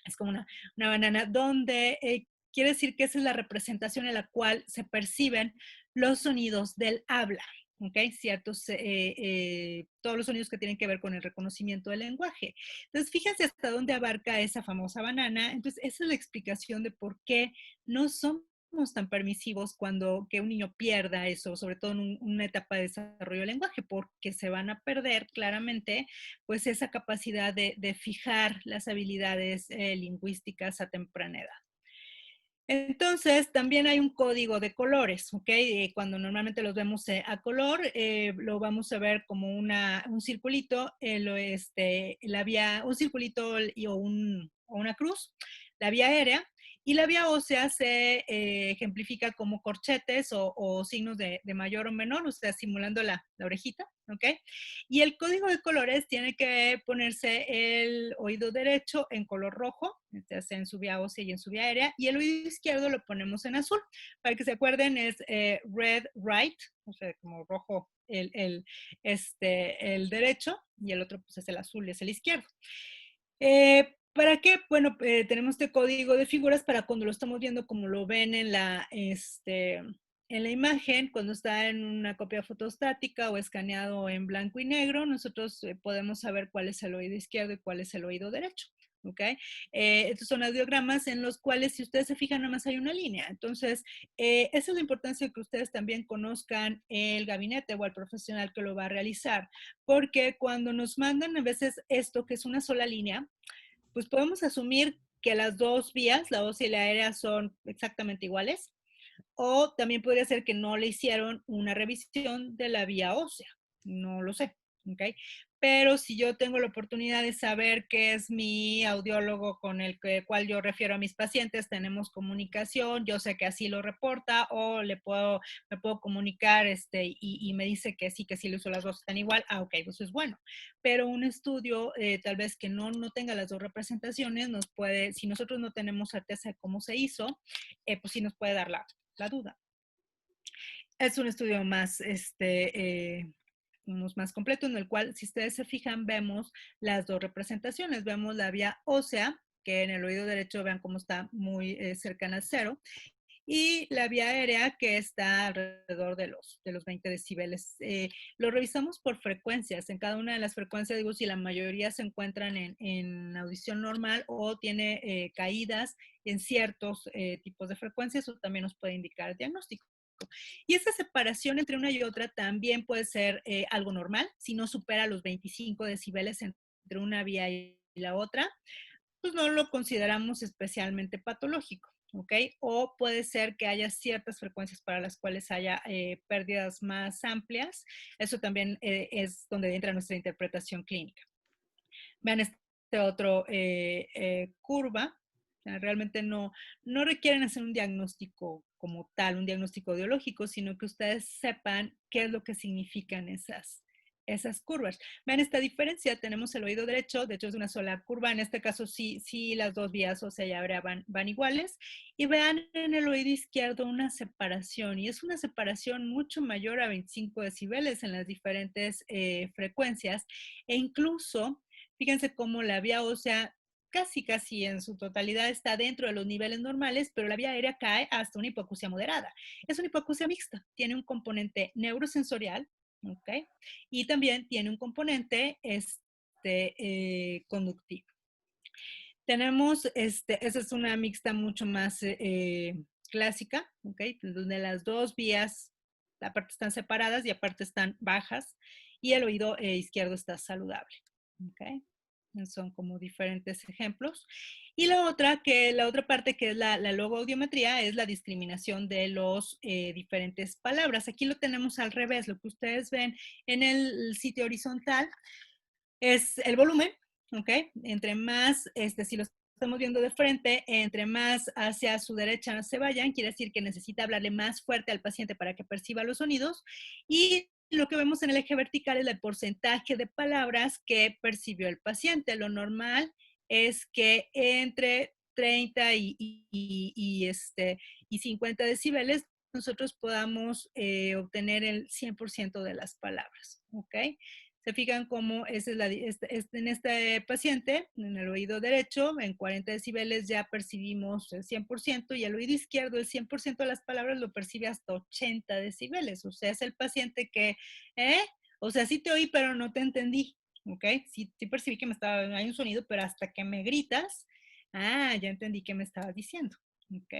S3: es como una banana, donde quiere decir que esa es la representación en la cual se perciben los sonidos del habla, ¿ok? Todos los sonidos que tienen que ver con el reconocimiento del lenguaje. Entonces, fíjense hasta dónde abarca esa famosa banana. Entonces, esa es la explicación de por qué no somos tan permisivos cuando que un niño pierda eso, sobre todo en una etapa de desarrollo del lenguaje, porque se van a perder claramente pues esa capacidad de fijar las habilidades lingüísticas a temprana edad. Entonces, también hay un código de colores, ¿ok? Cuando normalmente los vemos a color, lo vamos a ver como un circulito, un circulito o una cruz, la vía aérea, y la vía ósea se ejemplifica como corchetes o signos de mayor o menor, o sea, simulando la orejita, ¿ok? Y el código de colores tiene que ponerse el oído derecho en color rojo, ya sea en su vía ósea y en su vía aérea, y el oído izquierdo lo ponemos en azul. Para que se acuerden, es red right, o sea, como rojo el derecho, y el otro pues es el azul, es el izquierdo. ¿Para qué? Bueno, tenemos este código de figuras para cuando lo estamos viendo como lo ven en la imagen, cuando está en una copia fotostática o escaneado en blanco y negro, nosotros podemos saber cuál es el oído izquierdo y cuál es el oído derecho. ¿Ok? Estos son audiogramas en los cuales, si ustedes se fijan, nada más hay una línea. Entonces, esa es la importancia de que ustedes también conozcan el gabinete o el profesional que lo va a realizar, porque cuando nos mandan a veces esto, que es una sola línea, pues podemos asumir que las dos vías, la ósea y la aérea, son exactamente iguales. O también podría ser que no le hicieron una revisión de la vía ósea. No lo sé, ¿ok? Pero si yo tengo la oportunidad de saber qué es mi audiólogo con el cual yo refiero a mis pacientes, tenemos comunicación, yo sé que así lo reporta, o me puedo comunicar y me dice que sí lo hizo, las dos están igual, ok, pues eso es bueno. Pero un estudio tal vez que no tenga las dos representaciones, si nosotros no tenemos certeza de cómo se hizo, pues sí nos puede dar la duda. Es un estudio más completo, en el cual, si ustedes se fijan, vemos las dos representaciones. Vemos la vía ósea, que en el oído derecho vean cómo está muy cercana al 0, y la vía aérea, que está alrededor de los 20 decibeles. Lo revisamos por frecuencias. En cada una de las frecuencias, digo, si la mayoría se encuentran en audición normal o tiene caídas en ciertos tipos de frecuencias, eso también nos puede indicar el diagnóstico. Y esa separación entre una y otra también puede ser algo normal. Si no supera los 25 decibeles entre una vía y la otra, pues no lo consideramos especialmente patológico, ¿ok? O puede ser que haya ciertas frecuencias para las cuales haya pérdidas más amplias. Eso también es donde entra nuestra interpretación clínica. Vean este otro curva. O sea, realmente no requieren hacer un diagnóstico como tal, un diagnóstico audiológico, sino que ustedes sepan qué es lo que significan esas curvas. Vean esta diferencia, tenemos el oído derecho, de hecho es una sola curva, en este caso sí las dos vías, o sea, ya van iguales, y vean en el oído izquierdo una separación, y es una separación mucho mayor a 25 decibeles en las diferentes frecuencias, e incluso, fíjense cómo la vía ósea casi en su totalidad está dentro de los niveles normales, pero la vía aérea cae hasta una hipoacusia moderada. Es una hipoacusia mixta, tiene un componente neurosensorial, ¿ok? Y también tiene un componente conductivo. Tenemos, esa es una mixta mucho más clásica, ¿ok? Donde las dos vías, aparte están separadas y aparte están bajas, y el oído izquierdo está saludable, ¿ok? Son como diferentes ejemplos. Y la otra parte que es la logoaudiometría es la discriminación de los diferentes palabras. Aquí lo tenemos al revés. Lo que ustedes ven en el sitio horizontal es el volumen, ¿ok? Entre más, si lo estamos viendo de frente, entre más hacia su derecha se vayan, quiere decir que necesita hablarle más fuerte al paciente para que perciba los sonidos. Y lo que vemos en el eje vertical es el porcentaje de palabras que percibió el paciente. Lo normal es que entre 30 y 50 decibeles nosotros podamos obtener el 100% de las palabras, ¿ok? Se fijan cómo en este paciente, en el oído derecho, en 40 decibeles ya percibimos el 100%, y el oído izquierdo el 100% de las palabras lo percibe hasta 80 decibeles. O sea, es el paciente que, o sea, sí te oí, pero no te entendí, ¿ok? Sí percibí que hay un sonido, pero hasta que me gritas, ya entendí qué me estabas diciendo, ¿ok?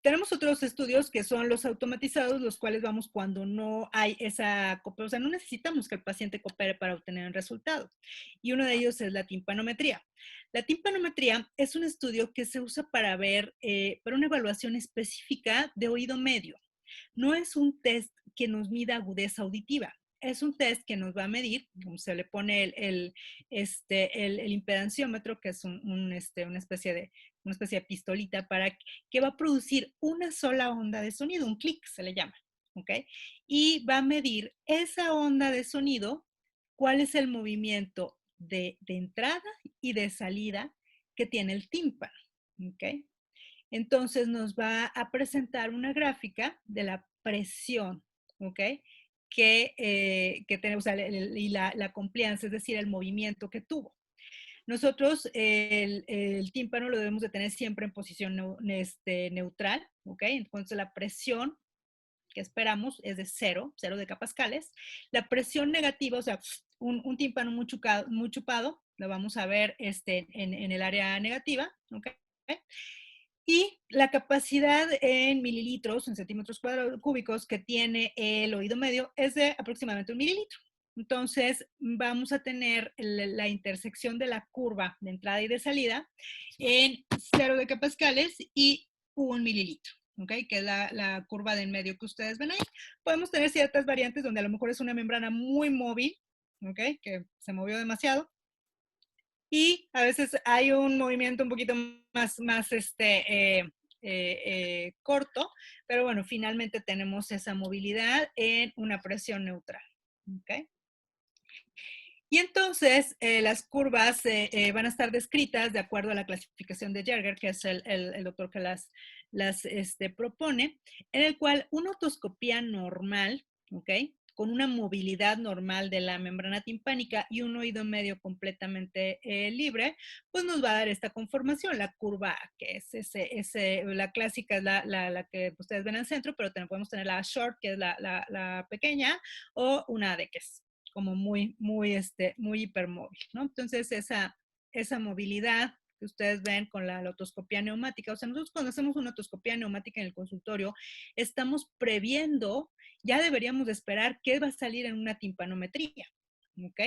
S3: Tenemos otros estudios que son los automatizados, los cuales vamos cuando no hay esa cooperación, o sea, no necesitamos que el paciente coopere para obtener el resultado. Y uno de ellos es la timpanometría. La timpanometría es un estudio que se usa para ver, para una evaluación específica de oído medio. No es un test que nos mida agudeza auditiva. Es un test que nos va a medir, como se le pone el impedanciómetro, que es una especie de pistolita, que va a producir una sola onda de sonido, un clic se le llama, ¿ok? Y va a medir esa onda de sonido, cuál es el movimiento de entrada y de salida que tiene el tímpano, ¿ok? Entonces nos va a presentar una gráfica de la presión, ¿ok? Que tenemos, o sea, y la compliance, es decir, el movimiento que tuvo. Nosotros el tímpano lo debemos de tener siempre en posición neutral, ¿ok? Entonces la presión que esperamos es de 0 decapascales. La presión negativa, o sea, un tímpano muy chupado, lo vamos a ver en el área negativa, ¿ok? Y la capacidad en mililitros, en centímetros cúbicos que tiene el oído medio es de aproximadamente 1 mililitro. Entonces, vamos a tener la intersección de la curva de entrada y de salida en 0 decapascales y 1 mililitro, ¿ok? Que es la curva de en medio que ustedes ven ahí. Podemos tener ciertas variantes donde a lo mejor es una membrana muy móvil, ¿ok? Que se movió demasiado. Y a veces hay un movimiento un poquito más corto, pero bueno, finalmente tenemos esa movilidad en una presión neutral, ¿ok? Y entonces las curvas van a estar descritas de acuerdo a la clasificación de Jerger, que es el doctor que las propone, en el cual una otoscopía normal, ¿ok? Con una movilidad normal de la membrana timpánica y un oído medio completamente libre, pues nos va a dar esta conformación, la curva A, que es la clásica, es la que ustedes ven en el centro, pero podemos tener la short, que es la pequeña, o una AD, que es como muy hipermóvil, ¿no? Entonces, esa movilidad que ustedes ven con la otoscopía neumática, o sea, nosotros cuando hacemos una otoscopía neumática en el consultorio, estamos previendo, ya deberíamos de esperar qué va a salir en una timpanometría, ¿ok?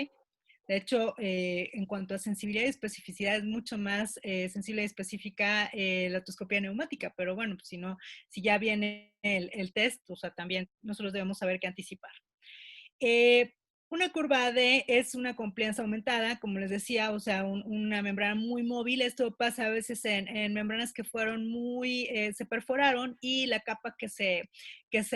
S3: De hecho, en cuanto a sensibilidad y especificidad, es mucho más sensible y específica la otoscopía neumática, pero bueno, pues si ya viene el test, o sea, también nosotros debemos saber qué anticipar. Una curva AD es una compliance aumentada, como les decía, o sea, una membrana muy móvil. Esto pasa a veces en membranas que fueron se perforaron y la capa que se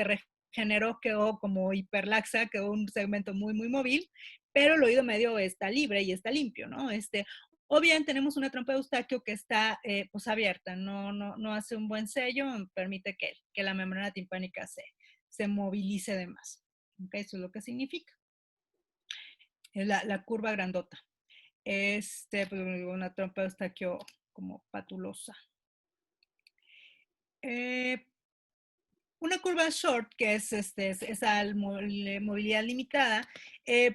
S3: regeneró quedó como hiperlaxa, quedó un segmento muy, muy móvil, pero el oído medio está libre y está limpio, ¿no? O bien tenemos una trompa de Eustaquio que está pues abierta, no hace un buen sello, permite que la membrana timpánica se movilice de más. Okay, eso es lo que significa. Es la curva grandota. Pues, una trompa de Eustaquio como patulosa. Una curva short, que es esa movilidad limitada,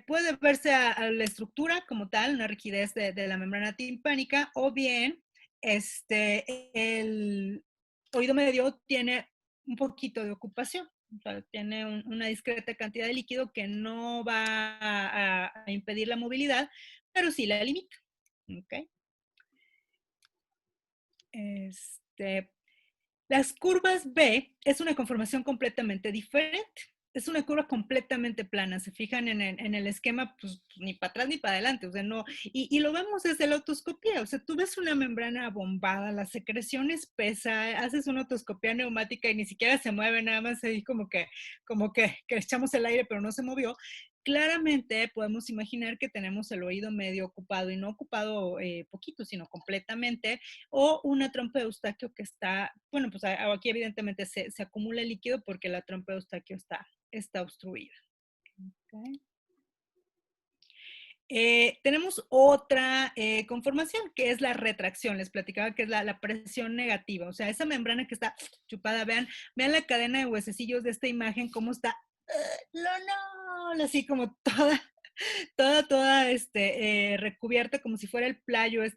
S3: puede verse a la estructura como tal, una rigidez de la membrana timpánica, o bien el oído medio tiene un poquito de ocupación. O sea, tiene una discreta cantidad de líquido que no va a impedir la movilidad, pero sí la limita. ¿Okay? Las curvas B es una conformación completamente diferente. Es una curva completamente plana. Se fijan en el esquema, pues ni para atrás ni para adelante. O sea, no. Y lo vemos desde la otoscopía. O sea, tú ves una membrana bombada, la secreción espesa, haces una otoscopía neumática y ni siquiera se mueve, nada más ahí como que echamos el aire, pero no se movió. Claramente podemos imaginar que tenemos el oído medio ocupado y no ocupado poquito, sino completamente, o una trompa de Eustaquio que está, bueno, pues aquí evidentemente se acumula el líquido porque la trompa de Eustaquio está obstruida. Okay. Tenemos otra conformación que es la retracción. Les platicaba que es la presión negativa, o sea, esa membrana que está chupada, vean la cadena de huesecillos de esta imagen, cómo está, así como toda recubierta como si fuera el playo, el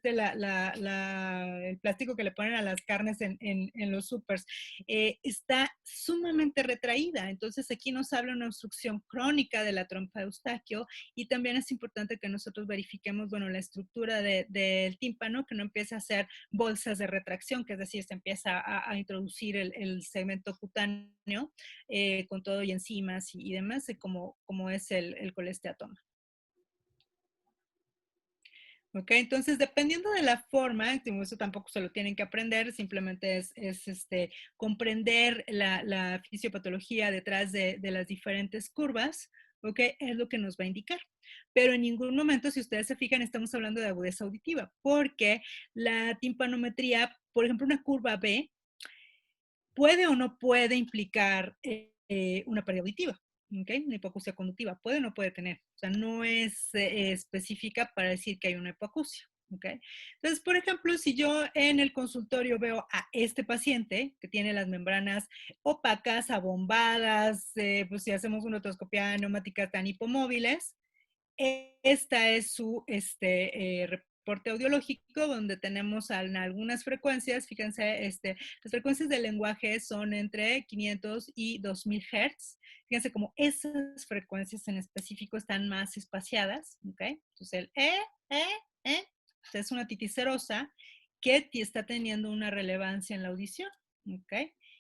S3: plástico que le ponen a las carnes en los supers, está sumamente retraída. Entonces aquí nos habla una obstrucción crónica de la trompa de Eustaquio, y también es importante que nosotros verifiquemos, bueno, la estructura del tímpano, que no empiece a hacer bolsas de retracción, que es decir, se empieza a introducir el segmento cutáneo con todo y enzimas y demás, como es el colesteatoma. ¿Ok? Entonces, dependiendo de la forma, eso tampoco se lo tienen que aprender, simplemente es comprender la fisiopatología detrás de las diferentes curvas, ¿ok? Es lo que nos va a indicar. Pero en ningún momento, si ustedes se fijan, estamos hablando de agudeza auditiva, porque la timpanometría, por ejemplo, una curva B, puede o no puede implicar una pérdida auditiva. ¿Okay? Una hipoacusia conductiva puede o no puede tener, o sea, no es específica para decir que hay una hipoacusia. ¿Okay? Entonces, por ejemplo, si yo en el consultorio veo a este paciente que tiene las membranas opacas, abombadas, pues si hacemos una otoscopia neumática tan hipomóviles, esta es su reporte audiológico, donde tenemos algunas frecuencias. Fíjense, las frecuencias del lenguaje son entre 500 y 2000 Hz. Fíjense cómo esas frecuencias en específico están más espaciadas, ¿ok? Entonces el es una titicerosa que está teniendo una relevancia en la audición, ¿ok?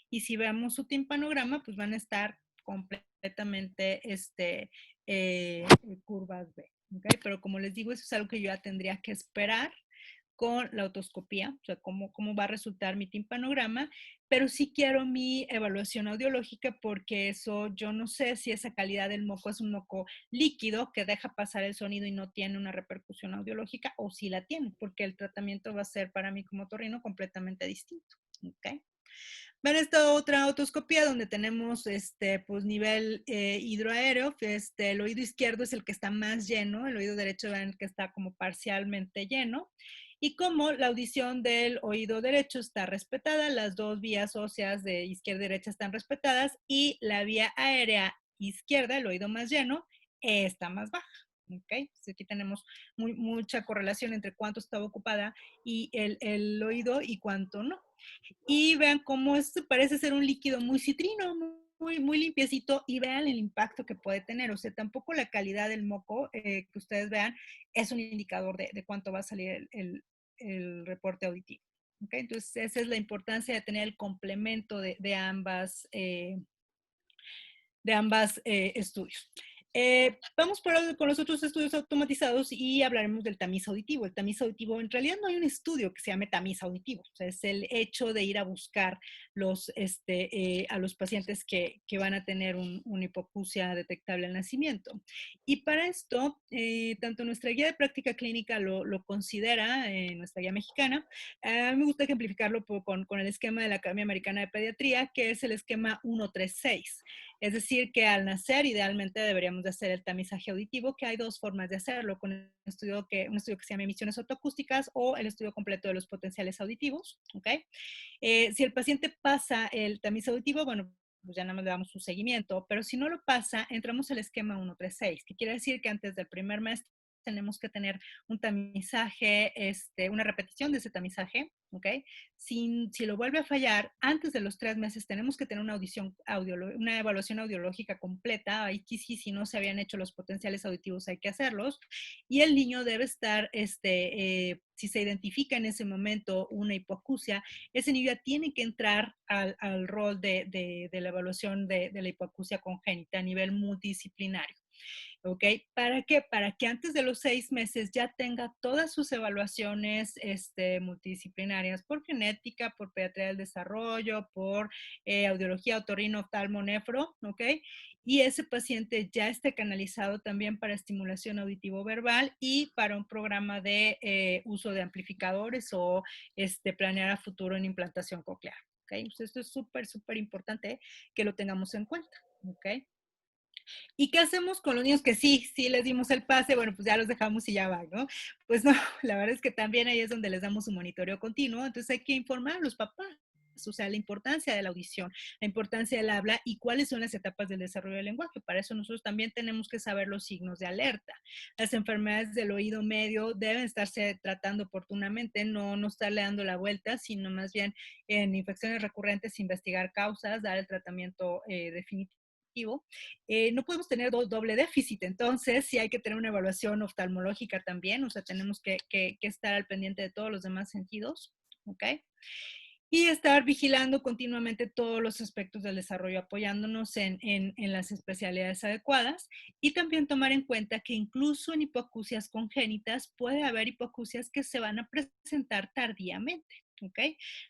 S3: Y si vemos su timpanograma, pues van a estar completamente curvas B, ¿ok? Pero como les digo, eso es algo que yo ya tendría que esperar con la otoscopía, o sea, cómo va a resultar mi timpanograma, pero sí quiero mi evaluación audiológica porque eso, yo no sé si esa calidad del moco es un moco líquido que deja pasar el sonido y no tiene una repercusión audiológica, o si la tiene, porque el tratamiento va a ser para mí como otorrino completamente distinto, ¿ok? Ven esta otra otoscopía donde tenemos pues nivel hidroaéreo. El oído izquierdo es el que está más lleno, el oído derecho ven que está como parcialmente lleno. Y como la audición del oído derecho está respetada, las dos vías óseas de izquierda y derecha están respetadas y la vía aérea izquierda, el oído más lleno, está más baja. ¿Okay? Entonces aquí tenemos mucha correlación entre cuánto estaba ocupada y el oído y cuánto no. Y vean cómo esto parece ser un líquido muy citrino, muy limpiecito, y vean el impacto que puede tener. O sea, tampoco la calidad del moco que ustedes vean es un indicador de cuánto va a salir el reporte auditivo. ¿Okay? Entonces, esa es la importancia de tener el complemento de ambas estudios. Vamos con los otros estudios automatizados y hablaremos del tamiz auditivo. El tamiz auditivo, en realidad no hay un estudio que se llame tamiz auditivo. O sea, es el hecho de ir a buscar a los pacientes que van a tener una hipoacusia detectable al nacimiento. Y para esto, tanto nuestra guía de práctica clínica lo considera, nuestra guía mexicana. A mí me gusta ejemplificarlo con el esquema de la Academia Americana de Pediatría, que es el esquema 136. Es decir, que al nacer idealmente deberíamos de hacer el tamizaje auditivo, que hay dos formas de hacerlo, con un estudio que se llama emisiones autoacústicas o el estudio completo de los potenciales auditivos. ¿Okay? Si el paciente pasa el tamiz auditivo, bueno, pues ya nada más le damos su seguimiento, pero si no lo pasa, entramos al esquema 136, que quiere decir que antes del primer mes tenemos que tener un tamizaje, una repetición de ese tamizaje, ¿ok? Si lo vuelve a fallar, antes de los 3 meses tenemos que tener una evaluación audiológica completa. Ahí sí, si no se habían hecho los potenciales auditivos, hay que hacerlos. Y el niño debe estar, si se identifica en ese momento una hipoacusia, ese niño ya tiene que entrar al rol de la evaluación de la hipoacusia congénita a nivel multidisciplinario. ¿Ok? ¿Para qué? Para que antes de los 6 meses ya tenga todas sus evaluaciones multidisciplinarias por genética, por pediatría del desarrollo, por audiología, otorrino, oftalmo, nefro, ¿ok? Y ese paciente ya esté canalizado también para estimulación auditivo-verbal y para un programa de uso de amplificadores o planear a futuro en implantación coclear. ¿Ok? Entonces, esto es súper importante que lo tengamos en cuenta. ¿Ok? ¿Y qué hacemos con los niños que sí les dimos el pase? Bueno, pues ya los dejamos y ya van, ¿no? Pues no, la verdad es que también ahí es donde les damos un monitoreo continuo, entonces hay que informar a los papás, o sea, la importancia de la audición, la importancia del habla y cuáles son las etapas del desarrollo del lenguaje. Para eso nosotros también tenemos que saber los signos de alerta. Las enfermedades del oído medio deben estarse tratando oportunamente, no estarle dando la vuelta, sino más bien en infecciones recurrentes, investigar causas, dar el tratamiento definitivo. No podemos tener doble déficit, entonces sí hay que tener una evaluación oftalmológica también, o sea, tenemos que estar al pendiente de todos los demás sentidos, ¿ok? Y estar vigilando continuamente todos los aspectos del desarrollo, apoyándonos en las especialidades adecuadas y también tomar en cuenta que incluso en hipoacusias congénitas puede haber hipoacusias que se van a presentar tardíamente. ¿Ok?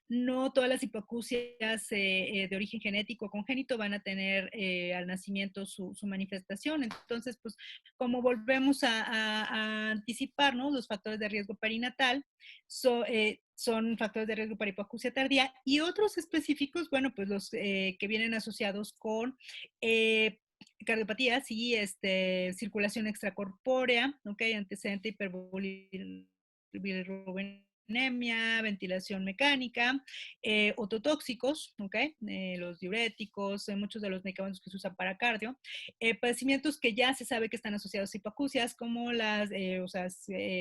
S3: No todas las hipoacusias de origen genético congénito van a tener al nacimiento su manifestación. Entonces, pues, como volvemos a anticiparnos, los factores de riesgo perinatal son factores de riesgo para hipoacusia tardía y otros específicos, bueno, pues los que vienen asociados con cardiopatías y circulación extracorpórea, ¿ok? Antecedente hiperbilirrubinemia anemia, ventilación mecánica, ototóxicos, ¿ok? Los diuréticos, muchos de los medicamentos que se usan para cardio, padecimientos que ya se sabe que están asociados a hipoacusias, como las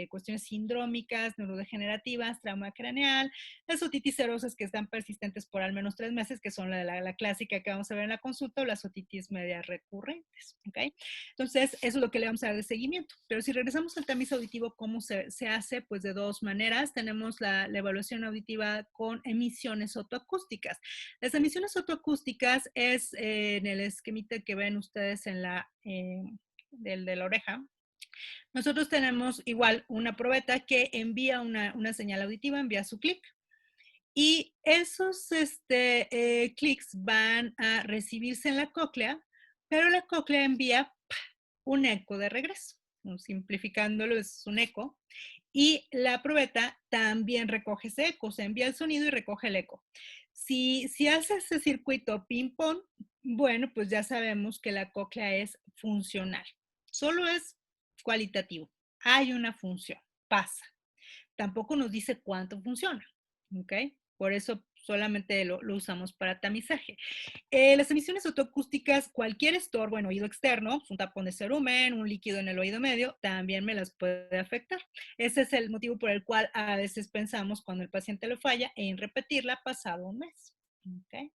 S3: cuestiones sindrómicas, neurodegenerativas, trauma craneal, las otitis serosas que están persistentes por al menos 3 meses, que son la clásica que vamos a ver en la consulta, o las otitis medias recurrentes, ¿ok? Entonces, eso es lo que le vamos a dar de seguimiento. Pero si regresamos al tamiz auditivo, ¿cómo se hace? Pues de dos maneras. Tenemos la evaluación auditiva con emisiones otoacústicas. Las emisiones otoacústicas es en el esquemita que ven ustedes en de la oreja. Nosotros tenemos igual una probeta que envía una señal auditiva, envía su clic. Y esos clics van a recibirse en la cóclea, pero la cóclea envía un eco de regreso. Simplificándolo, es un eco. Y la probeta también recoge ese eco, se envía el sonido y recoge el eco. Si hace ese circuito ping-pong, bueno, pues ya sabemos que la cóclea es funcional. Solo es cualitativo. Hay una función, pasa. Tampoco nos dice cuánto funciona, ¿ok? Por eso solamente lo usamos para tamizaje. Las emisiones otoacústicas, cualquier estorbo en oído externo, un tapón de cerumen, un líquido en el oído medio, también me las puede afectar. Ese es el motivo por el cual a veces pensamos cuando el paciente lo falla en repetirla pasado un mes. ¿Okay?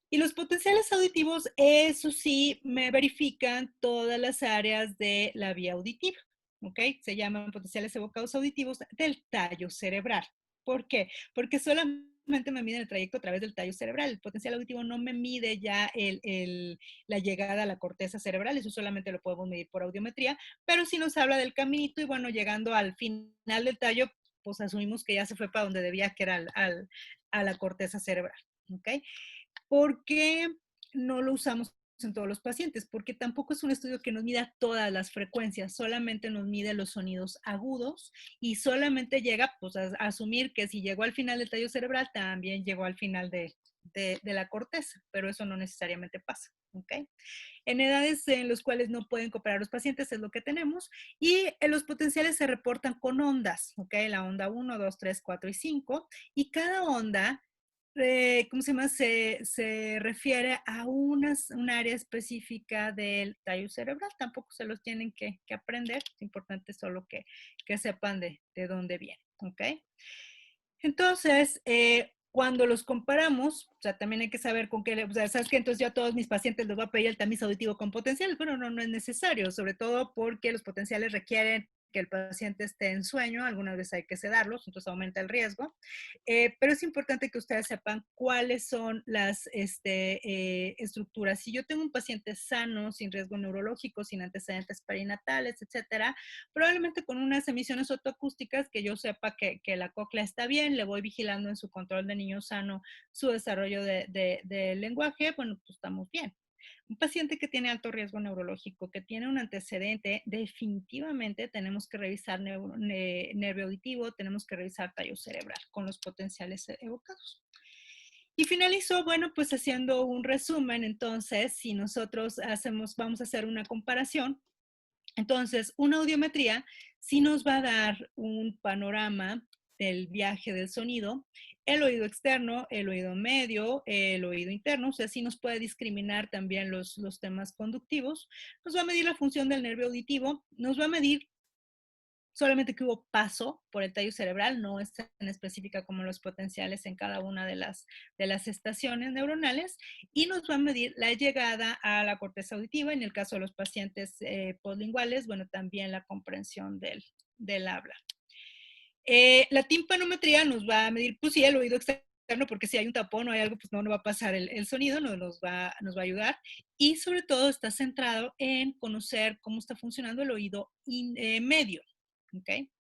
S3: Y los potenciales auditivos, eso sí, me verifican todas las áreas de la vía auditiva. ¿Ok? Se llaman potenciales evocados auditivos del tallo cerebral. ¿Por qué? Porque solamente me miden el trayecto a través del tallo cerebral. El potencial auditivo no me mide ya la llegada a la corteza cerebral, eso solamente lo podemos medir por audiometría, pero sí nos habla del caminito y bueno, llegando al final del tallo, pues asumimos que ya se fue para donde debía, que era a la corteza cerebral. ¿Ok? ¿Por qué no lo usamos en todos los pacientes? Porque tampoco es un estudio que nos mida todas las frecuencias, solamente nos mide los sonidos agudos y solamente llega pues, a asumir que si llegó al final del tallo cerebral, también llegó al final de la corteza, pero eso no necesariamente pasa. ¿Okay? En edades en las cuales no pueden cooperar los pacientes es lo que tenemos y los potenciales se reportan con ondas, ¿ok? La onda 1, 2, 3, 4 y 5 y cada onda ¿cómo se llama? Se refiere a un área específica del tallo cerebral. Tampoco se los tienen que aprender. Es importante solo que sepan de dónde viene. ¿Ok? Entonces, cuando los comparamos, o sea, también hay que saber con qué, o sea, ¿sabes qué? Entonces yo a todos mis pacientes les voy a pedir el tamiz auditivo con potenciales. Bueno, no es necesario, sobre todo porque los potenciales requieren que el paciente esté en sueño, algunas veces hay que sedarlos, entonces aumenta el riesgo, pero es importante que ustedes sepan cuáles son las estructuras. Si yo tengo un paciente sano, sin riesgo neurológico, sin antecedentes perinatales, etcétera, probablemente con unas emisiones otoacústicas que yo sepa que la cóclea está bien, le voy vigilando en su control de niño sano su desarrollo de lenguaje, bueno, pues estamos bien. Un paciente que tiene alto riesgo neurológico, que tiene un antecedente, definitivamente tenemos que revisar nervio auditivo, tenemos que revisar tallo cerebral con los potenciales evocados. Y finalizó, bueno, pues haciendo un resumen, entonces, si nosotros vamos a hacer una comparación, entonces, una audiometría sí nos va a dar un panorama del viaje del sonido, el oído externo, el oído medio, el oído interno, o sea, sí nos puede discriminar también los temas conductivos, nos va a medir la función del nervio auditivo, nos va a medir solamente que hubo paso por el tallo cerebral, no es tan específica como los potenciales en cada una de las estaciones neuronales, y nos va a medir la llegada a la corteza auditiva, en el caso de los pacientes postlinguales, bueno, también la comprensión del habla. La timpanometría nos va a medir, pues sí, el oído externo, porque si hay un tapón o hay algo, pues no va a pasar el sonido, nos va a ayudar. Y sobre todo está centrado en conocer cómo está funcionando el oído medio. ¿Okay?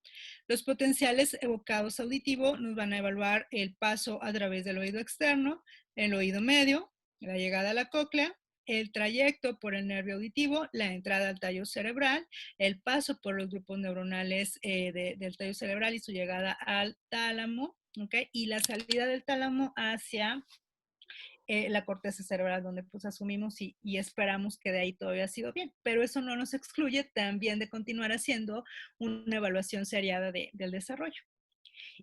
S3: Los potenciales evocados auditivos nos van a evaluar el paso a través del oído externo, el oído medio, la llegada a la cóclea, el trayecto por el nervio auditivo, la entrada al tallo cerebral, el paso por los grupos neuronales del tallo cerebral y su llegada al tálamo, ¿okay? Y la salida del tálamo hacia la corteza cerebral, donde pues asumimos y esperamos que de ahí todo haya sido bien. Pero eso no nos excluye también de continuar haciendo una evaluación seriada del desarrollo.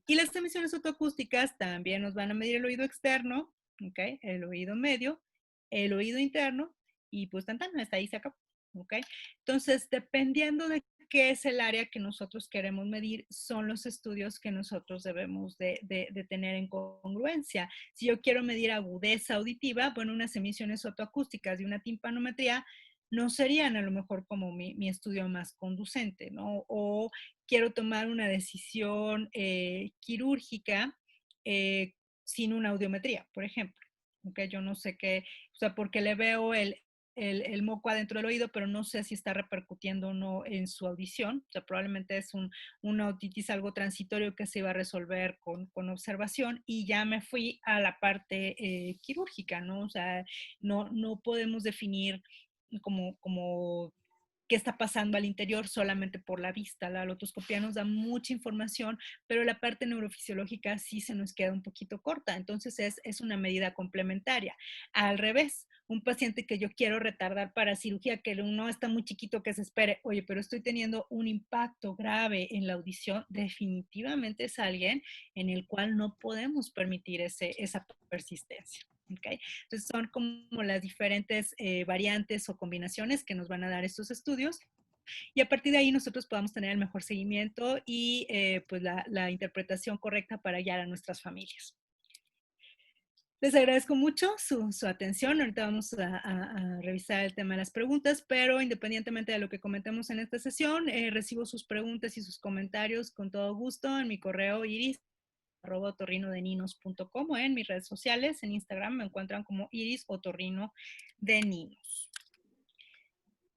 S3: Y las emisiones otoacústicas también nos van a medir el oído externo, ¿ok? El oído medio, el oído interno, y pues hasta ahí se acabó, ¿ok? Entonces, dependiendo de qué es el área que nosotros queremos medir, son los estudios que nosotros debemos de tener en congruencia. Si yo quiero medir agudeza auditiva, bueno, unas emisiones otoacústicas y una timpanometría no serían a lo mejor como mi estudio más conducente, ¿no? O quiero tomar una decisión quirúrgica sin una audiometría, por ejemplo. ¿Okay? Yo no sé qué, o sea, porque le veo el moco adentro del oído, pero no sé si está repercutiendo o no en su audición. O sea, probablemente es una otitis algo transitorio que se iba a resolver con observación, y ya me fui a la parte quirúrgica, ¿no? O sea, no podemos definir como qué está pasando al interior solamente por la vista. La otoscopía nos da mucha información, pero la parte neurofisiológica sí se nos queda un poquito corta. Entonces es una medida complementaria. Al revés, un paciente que yo quiero retardar para cirugía, que no está muy chiquito, que se espere, oye, pero estoy teniendo un impacto grave en la audición, definitivamente es alguien en el cual no podemos permitir esa persistencia. ¿Okay? Entonces son como las diferentes variantes o combinaciones que nos van a dar estos estudios, y a partir de ahí nosotros podamos tener el mejor seguimiento y pues la interpretación correcta para guiar a nuestras familias. Les agradezco mucho su atención. Ahorita vamos a revisar el tema de las preguntas, pero independientemente de lo que comentemos en esta sesión, recibo sus preguntas y sus comentarios con todo gusto en mi correo iris@otorrinodeninos.com, o en mis redes sociales. En Instagram me encuentran como Iris Otorrino de Ninos.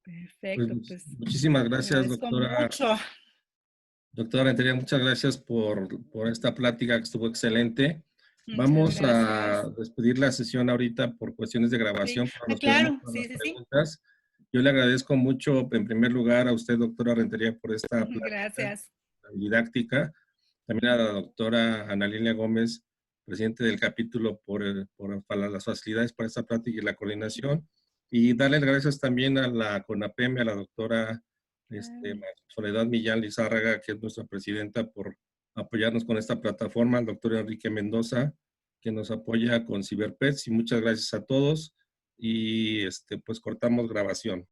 S3: Perfecto, pues
S1: Muchísimas gracias,
S3: agradezco
S1: doctora.
S3: mucho.
S1: Doctora Rentería, muchas gracias por esta plática que estuvo excelente.
S3: Muchas
S1: Vamos
S3: gracias.
S1: a despedir la sesión ahorita por cuestiones de grabación,
S3: Sí.
S1: pero nos quedamos
S3: Claro,
S1: con
S3: sí,
S1: las
S3: sí.
S1: preguntas. Yo le agradezco mucho, en primer lugar, a usted, doctora Rentería, por esta plática
S3: Gracias.
S1: didáctica. También a la doctora Ana Lilia Gómez, presidente del capítulo, para las facilidades para esta plática y la coordinación. Y darle gracias también a la CONAPEM, a la doctora Soledad Millán Lizárraga, que es nuestra presidenta, por apoyarnos con esta plataforma, al doctor Enrique Mendoza, que nos apoya con CiberPets, y muchas gracias a todos, y pues cortamos grabación.